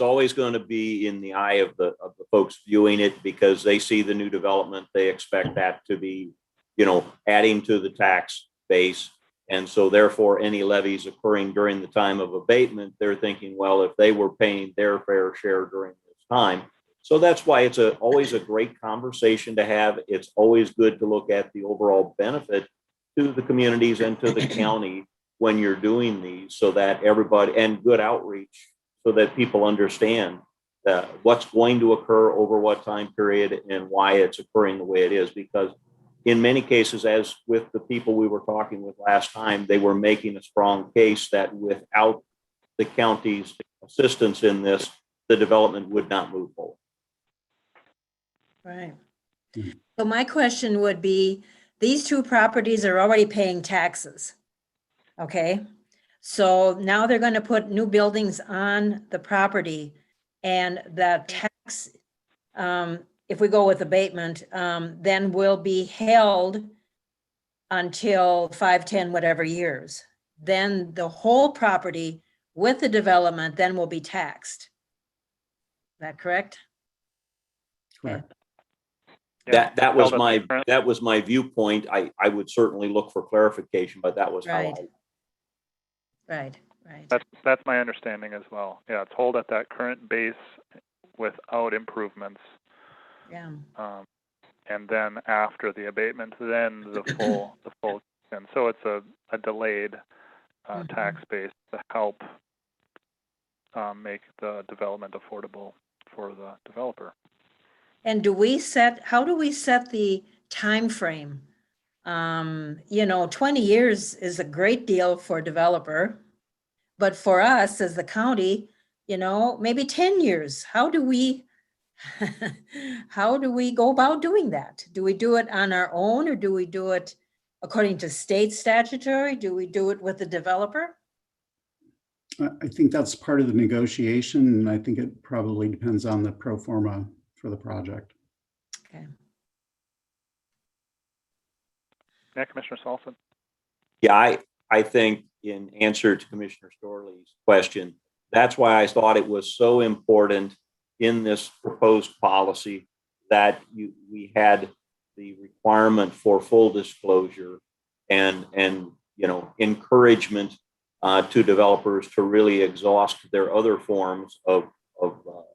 always going to be in the eye of the folks viewing it, because they see the new development, they expect that to be, adding to the tax base. And so therefore any levies occurring during the time of abatement, they're thinking, well, if they were paying their fair share during this time. So that's why it's always a great conversation to have. It's always good to look at the overall benefit to the communities and to the county when you're doing these, so that everybody, and good outreach, so that people understand what's going to occur over what time period and why it's occurring the way it is. Because in many cases, as with the people we were talking with last time, they were making a strong case that without the county's assistance in this, the development would not move forward. Right. Mhm. So my question would be, these two properties are already paying taxes. Okay, so now they're going to put new buildings on the property, and the tax, if we go with abatement, then will be held until 5, 10, whatever years. Then the whole property with the development then will be taxed. Is that correct? Correct. Yeah, That held at the current- was my viewpoint. I would certainly look for clarification, but that was how Right. I. Right. That's my understanding as well. Yeah, it's hold at that current base without improvements. Yeah. And then after the abatement, then the full, and so it's a delayed tax base to help make the development affordable for the developer. And how do we set the time frame? 20 years is a great deal for a developer, but for us as the county, maybe 10 years. How do we go about doing that? Do we do it on our own, or do we do it according to state statutory? Do we do it with the developer? I think that's part of the negotiation, and I think it probably depends on the pro forma for the project. Okay. Yeah, Commissioner Salson. Yeah, I think in answer to Commissioner Storley's question, that's why I thought it was so important in this proposed policy that we had the requirement for full disclosure and encouragement to developers to really exhaust their other forms of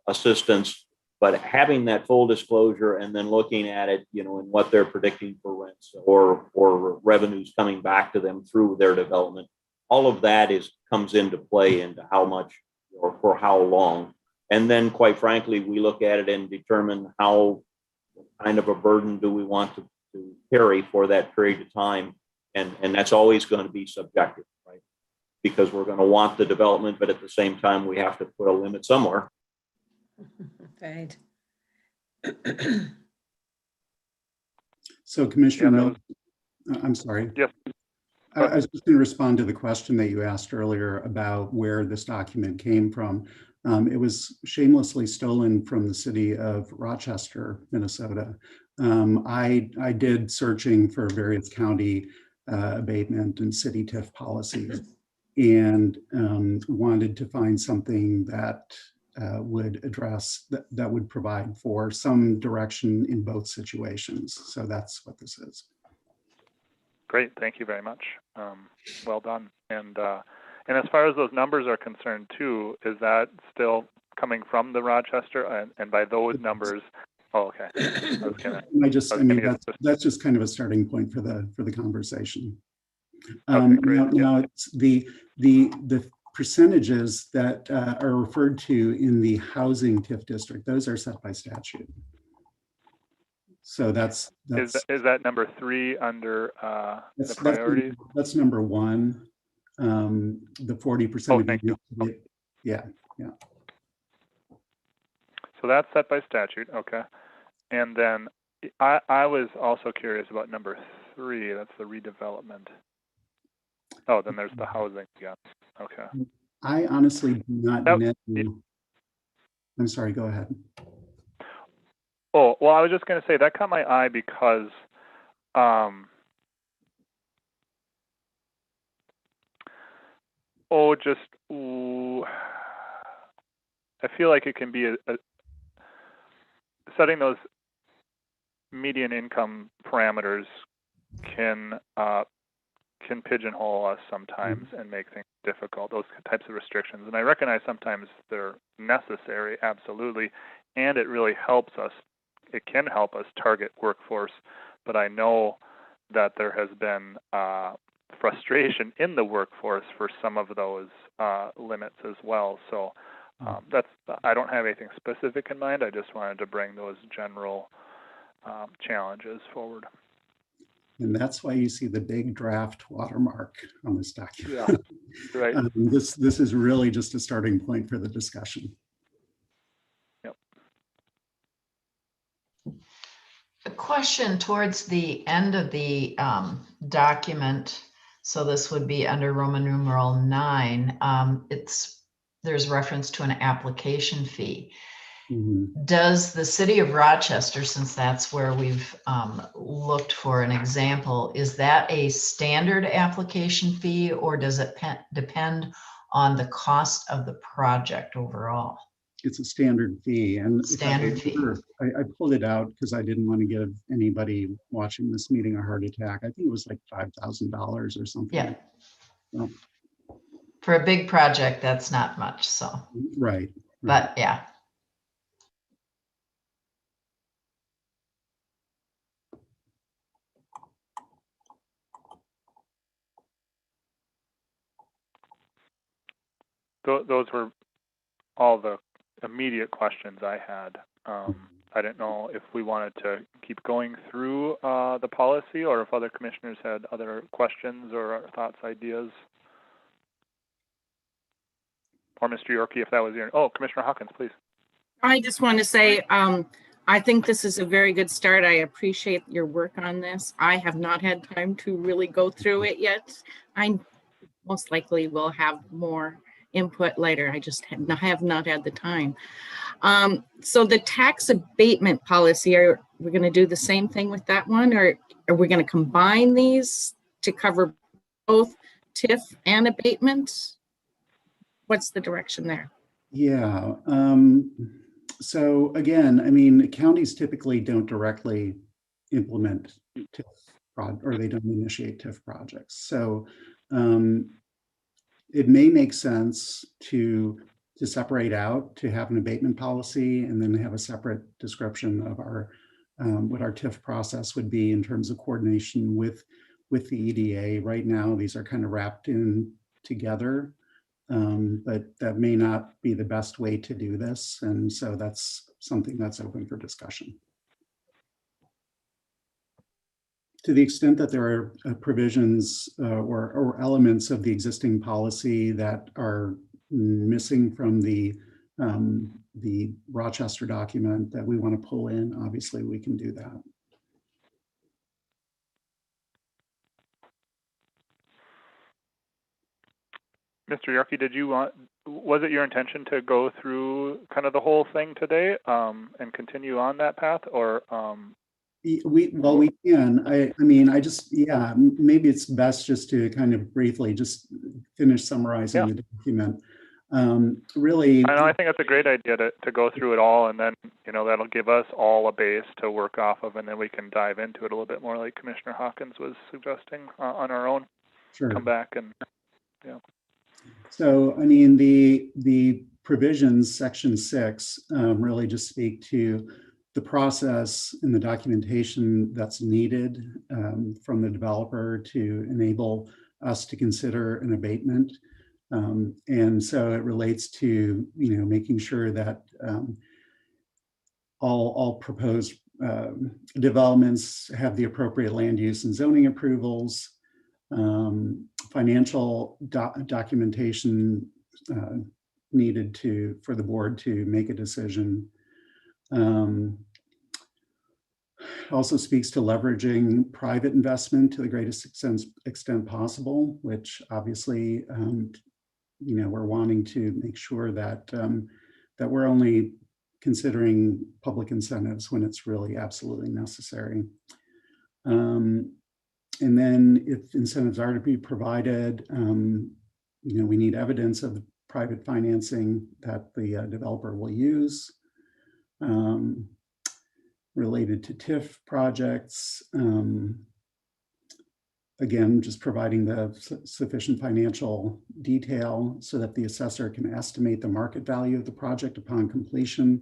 assistance, but having that full disclosure and then looking at it, and what they're predicting for rents or revenues coming back to them through their development, all of that comes into play into how much or for how long. And then, quite frankly, we look at it and determine how kind of a burden do we want to carry for that period of time. And that's always going to be subjective, right? Because we're going to want the development, but at the same time, we have to put a limit somewhere. Right. So Commissioner Yeah, Mills, I'm sorry. Yes. I was just going to respond to the question that you asked earlier about where this document came from. It was shamelessly stolen from the city of Rochester, Minnesota. I did searching for various county abatement and city TIF policies, and wanted to find something that would address, that would provide for some direction in both situations. So that's what this is. Great, thank you very much. Well done. And as far as those numbers are concerned too, is that still coming from the Rochester? And by those numbers, oh, okay. That's just kind of a starting point for the conversation. Okay, great. Now it's the percentages that are referred to in the housing TIF district. Those are set by statute. So that's is that number 3 under the priorities? That's number 1. The 40%. Oh, thank you. Yeah. So that's set by statute. Okay. And then I was also curious about number 3. That's the redevelopment. Oh, then there's the housing. Yeah. Okay. I honestly do not know. I'm sorry, go ahead. Oh, well, I was just going to say that caught my eye because I feel like it can be setting those median income parameters can pigeonhole us sometimes and make things difficult, those types of restrictions. And I recognize sometimes they're necessary, absolutely, and it really helps us. It can help us target workforce, but I know that there has been frustration in the workforce for some of those limits as well. So I don't have anything specific in mind. I just wanted to bring those general challenges forward. And that's why you see the big draft watermark on this document. Yeah, right. This is really just a starting point for the discussion. Yep. A question towards the end of the document. So this would be under Roman numeral 9. There's reference to an application fee. Mhm. Does the city of Rochester, since that's where we've looked for an example, is that a standard application fee, or does it depend on the cost of the project overall? It's a standard fee. And Standard fee. I pulled it out because I didn't want to give anybody watching this meeting a heart attack. I think it was like $5,000 or something. Yeah. Well, For a big project, that's not much, so. right. But yeah. Those were all the immediate questions I had. I didn't know if we wanted to keep going through the policy, or if other commissioners had other questions or thoughts, ideas. Or Mr. Yorkie, if that was your, oh, Commissioner Hawkins, please. I just want to say, I think this is a very good start. I appreciate your work on this. I have not had time to really go through it yet. I most likely will have more input later. I just have not had the time. So the tax abatement policy, are we going to do the same thing with that one, or are we going to combine these to cover both TIF and abatement? What's the direction there? Yeah. So again, I mean, counties typically don't directly implement TIF or they don't initiate TIF projects. So it may make sense to separate out, to have an abatement policy, and then have a separate description of our what our TIF process would be in terms of coordination with the EDA. Right now, these are kind of wrapped in together. But that may not be the best way to do this. And so that's something that's open for discussion. To the extent that there are provisions or elements of the existing policy that are missing from the Rochester document that we want to pull in, obviously we can do that. Mr. Yorkie, was it your intention to go through kind of the whole thing today and continue on that path, or? We can. I mean, yeah, maybe it's best just to kind of briefly just finish summarizing the document. Really, I think that's a great idea to go through it all, and then that'll give us all a base to work off of, and then we can dive into it a little bit more, like Commissioner Hawkins was suggesting on our own. Sure. Come back and So, I mean, the provisions, section 6, really just speak to the process and the documentation that's needed from the developer to enable us to consider an abatement. And so it relates to, making sure that all proposed developments have the appropriate land use and zoning approvals, financial documentation needed for the board to make a decision. Also speaks to leveraging private investment to the greatest extent possible, which obviously, we're wanting to make sure that that we're only considering public incentives when it's really absolutely necessary. And then if incentives are to be provided, we need evidence of the private financing that the developer will use. Related to TIF projects, again, just providing the sufficient financial detail so that the assessor can estimate the market value of the project upon completion.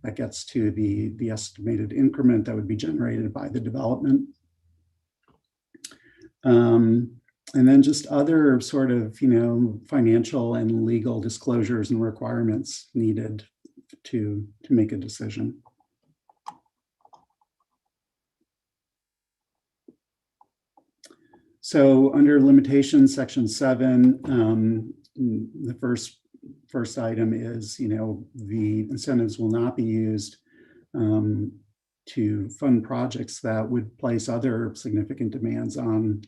That gets to the estimated increment that would be generated by the development. And then just other sort of, financial and legal disclosures and requirements needed to make a decision. So under limitations, section 7, the first item is, the incentives will not be used to fund projects that would place other significant demands on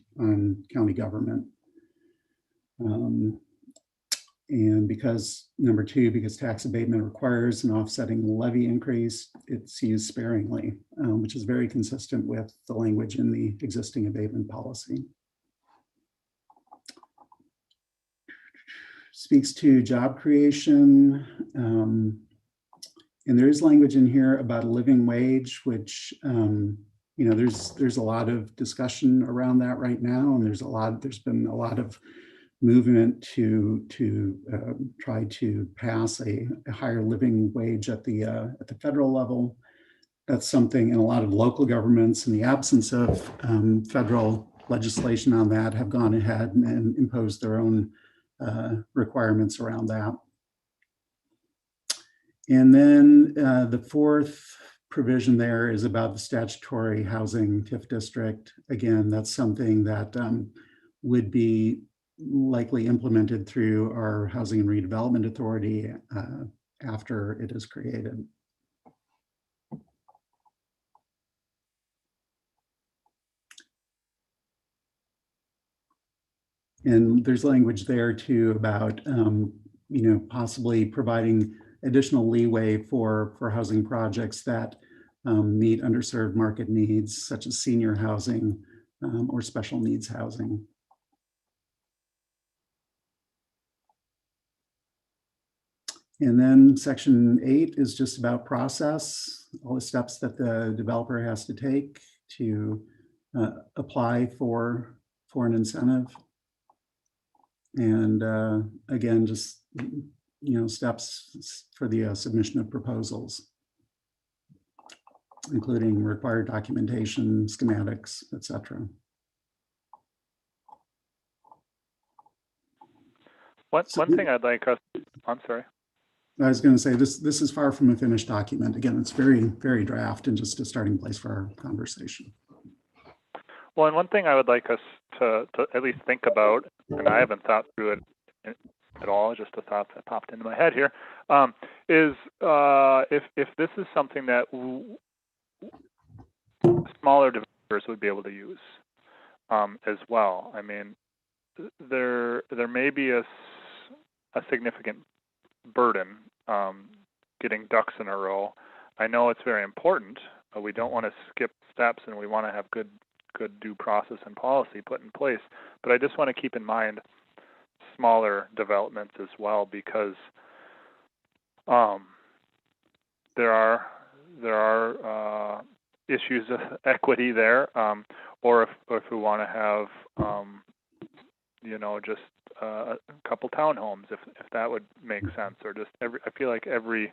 county government. And because number 2, because tax abatement requires an offsetting levy increase, it's used sparingly, which is very consistent with the language in the existing abatement policy. Speaks to job creation. And there is language in here about a living wage, which, there's a lot of discussion around that right now. And there's been a lot of movement to try to pass a higher living wage at the federal level. That's something, and a lot of local governments, in the absence of federal legislation on that, have gone ahead and imposed their own requirements around that. And then the fourth provision there is about the statutory housing TIF district. Again, that's something that would be likely implemented through our Housing and Redevelopment Authority after it is created. And there's language there too about, possibly providing additional leeway for housing projects that meet underserved market needs, such as senior housing or special needs housing. And then section 8 is just about process, all the steps that the developer has to take to apply for an incentive. And again, just, steps for the submission of proposals, including required documentation, schematics, etc. One thing I'd like us, I'm sorry. I was going to say this is far from a finished document. Again, it's very, very draft and just a starting place for our conversation. Well, and one thing I would like us to at least think about, and I haven't thought through it at all, just a thought that popped into my head here, is if this is something that smaller developers would be able to use as well. I mean, there may be a significant burden getting ducks in a row. I know it's very important. We don't want to skip steps, and we want to have good due process and policy put in place. But I just want to keep in mind smaller developments as well, because there are issues of equity there, or if we want to have just a couple townhomes, if that would make sense, or just I feel like every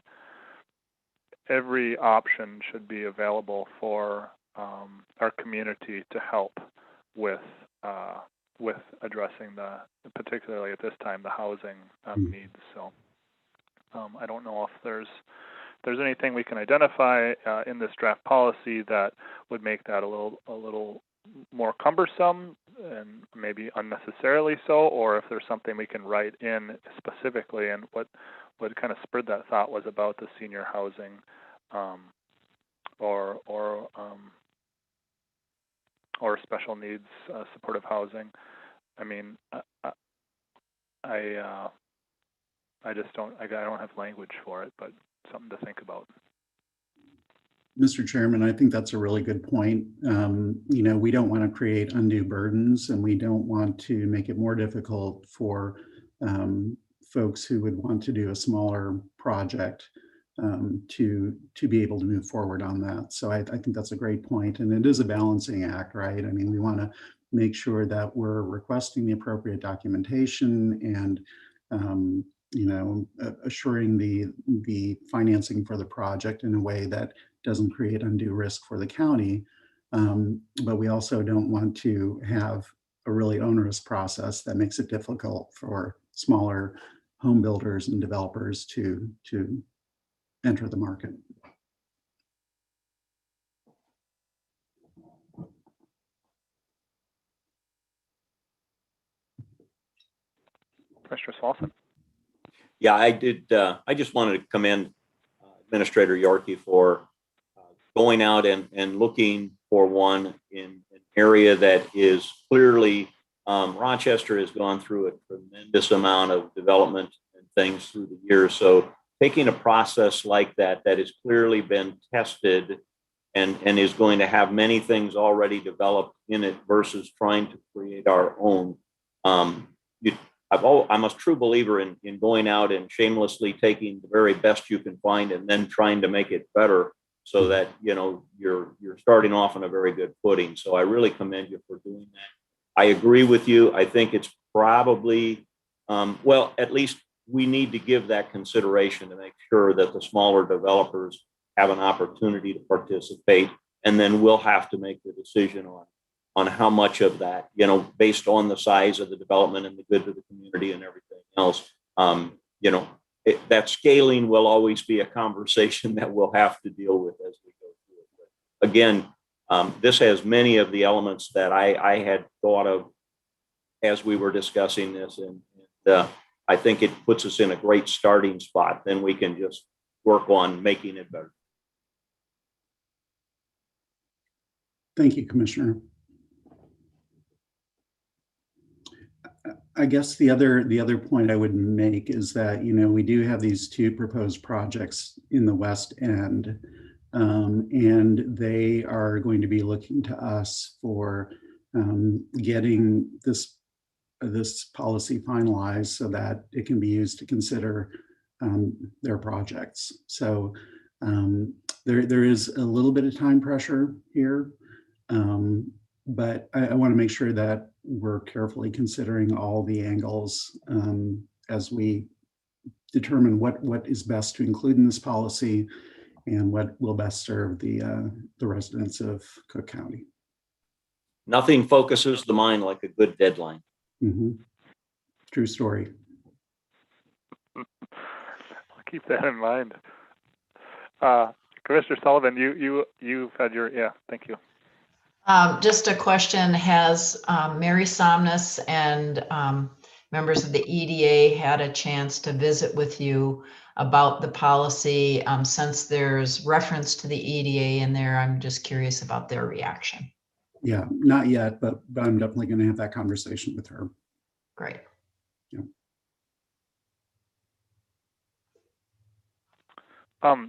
option should be available for our community to help with addressing particularly at this time, the housing needs. So I don't know if there's anything we can identify in this draft policy that would make that a little more cumbersome and maybe unnecessarily so, or if there's something we can write in specifically. And what kind of spurred that thought was about the senior housing or special needs supportive housing. I mean, I just don't have language for it, but something to think about. Mr. Chairman, I think that's a really good point. We don't want to create undue burdens, and we don't want to make it more difficult for folks who would want to do a smaller project to be able to move forward on that. So I think that's a great point, and it is a balancing act, right? I mean, we want to make sure that we're requesting the appropriate documentation and assuring the financing for the project in a way that doesn't create undue risk for the county. But we also don't want to have a really onerous process that makes it difficult for smaller home builders and developers to enter the market. Commissioner Swanson. Yeah, I did. I just wanted to commend Administrator Yorkie for going out and looking for one in an area that is clearly, Rochester has gone through a tremendous amount of development and things through the years. So taking a process like that has clearly been tested and is going to have many things already developed in it versus trying to create our own. I'm a true believer in going out and shamelessly taking the very best you can find and then trying to make it better so that, you know, you're starting off on a very good footing. So I really commend you for doing that. I agree with you. I think it's probably, well, at least we need to give that consideration to make sure that the smaller developers have an opportunity to participate. And then we'll have to make the decision on how much of that, you know, based on the size of the development and the good to the community and everything else. You know, that scaling will always be a conversation that we'll have to deal with as we go through it. But again, this has many of the elements that I had thought of as we were discussing this. And I think it puts us in a great starting spot. Then we can just work on making it better. Thank you, Commissioner. I guess the other point I would make is that, you know, we do have these two proposed projects in the West End, and they are going to be looking to us for getting this policy finalized so that it can be used to consider their projects. So there is a little bit of time pressure here, but I want to make sure that we're carefully considering all the angles as we determine what is best to include in this policy and what will best serve the residents of Cook County. Nothing focuses the mind like a good deadline. Mm-hmm. True story. I'll keep that in mind. Commissioner Sullivan, you've had your, yeah, thank you. Just a question, has Mary Somnus and members of the EDA had a chance to visit with you about the policy? Since there's reference to the EDA in there, I'm just curious about their reaction. Yeah, not yet, but I'm definitely going to have that conversation with her. Great. Yeah.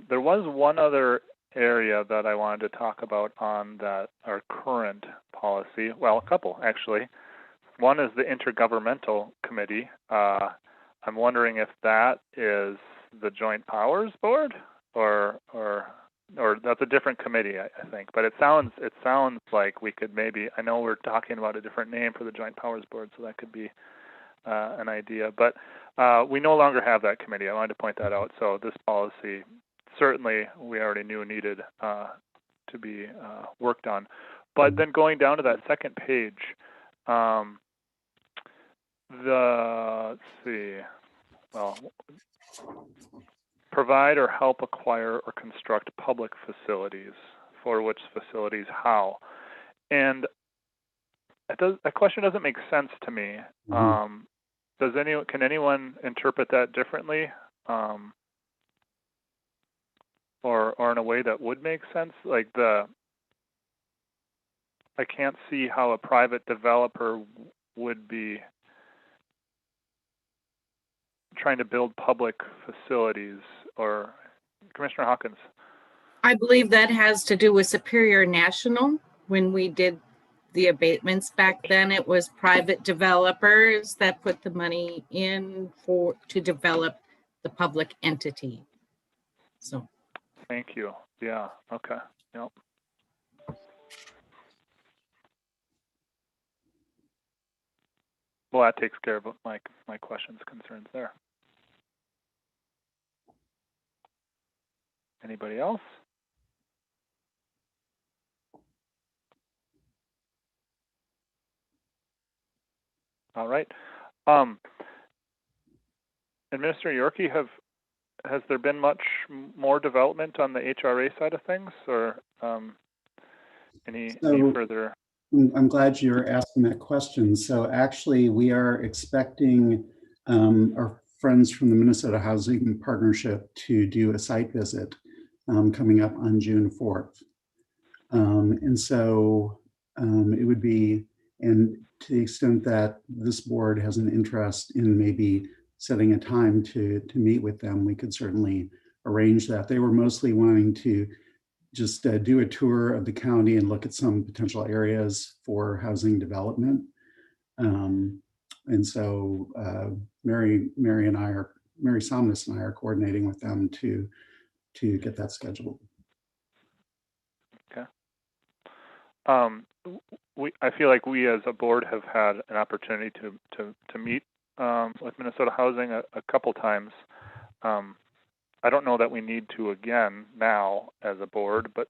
There was one other area that I wanted to talk about on that our current policy. Well, a couple actually. One is the Intergovernmental Committee. I'm wondering if that is the Joint Powers Board or that's a different committee, I think. But it sounds like we could maybe. I know we're talking about a different name for the Joint Powers Board, so that could be an idea. But we no longer have that committee. I wanted to point that out. So this policy, certainly we already knew needed to be worked on. But then going down to that second page, let's see, well, provide or help acquire or construct public facilities. For which facilities, how? And that question doesn't make sense to me. Mm-hmm. Can anyone interpret that differently? Or in a way that would make sense? Like I can't see how a private developer would be trying to build public facilities. Or Commissioner Hawkins. I believe that has to do with Superior National. When we did the abatements back then, it was private developers that put the money in to develop the public entity. So. Thank you. Yeah. Okay. Yep. Well, that takes care of my questions, concerns there. Anybody else? All right. Administrator Yorkie, has there been much more development on the HRA side of things, or any further? I'm glad you're asking that question. So actually, we are expecting our friends from the Minnesota Housing Partnership to do a site visit coming up on June 4th. And so it would be, and to the extent that this board has an interest in maybe setting a time to meet with them, we could certainly arrange that. They were mostly wanting to just do a tour of the county and look at some potential areas for housing development. And so Mary Somnus and I are coordinating with them to get that scheduled. Okay. I feel like we as a board have had an opportunity to meet with Minnesota Housing a couple times. I don't know that we need to again now as a board, but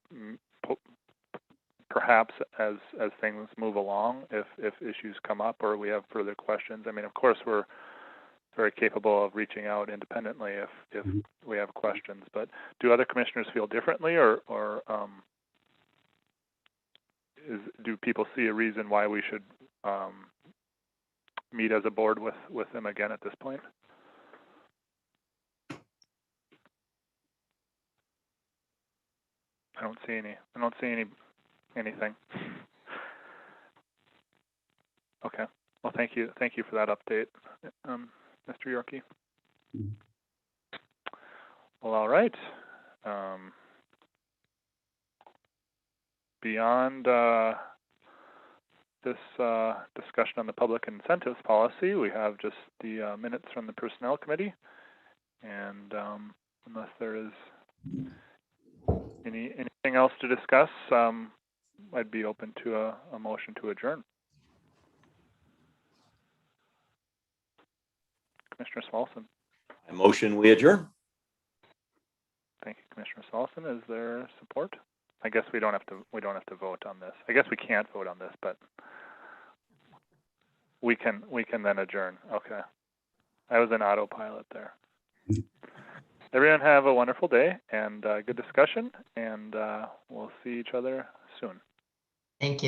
perhaps as things move along, if issues come up or we have further questions. I mean, of course, we're very capable of reaching out independently if we have questions. But do other commissioners feel differently, or do people see a reason why we should meet as a board with them again at this point? I don't see anything. Okay. Well, thank you for that update, Mr. Yorkie. Well, all right. Beyond this discussion on the public incentives policy, we have just the minutes from the Personnel Committee. And unless there is anything else to discuss, I'd be open to a motion to adjourn. Commissioner Smolson. I motion we adjourn. Thank you, Commissioner Smolson. Is there support? I guess we don't have to vote on this. I guess we can't vote on this, but we can then adjourn. Okay. I was in autopilot there. Everyone have a wonderful day and good discussion, and we'll see each other soon. Thank you.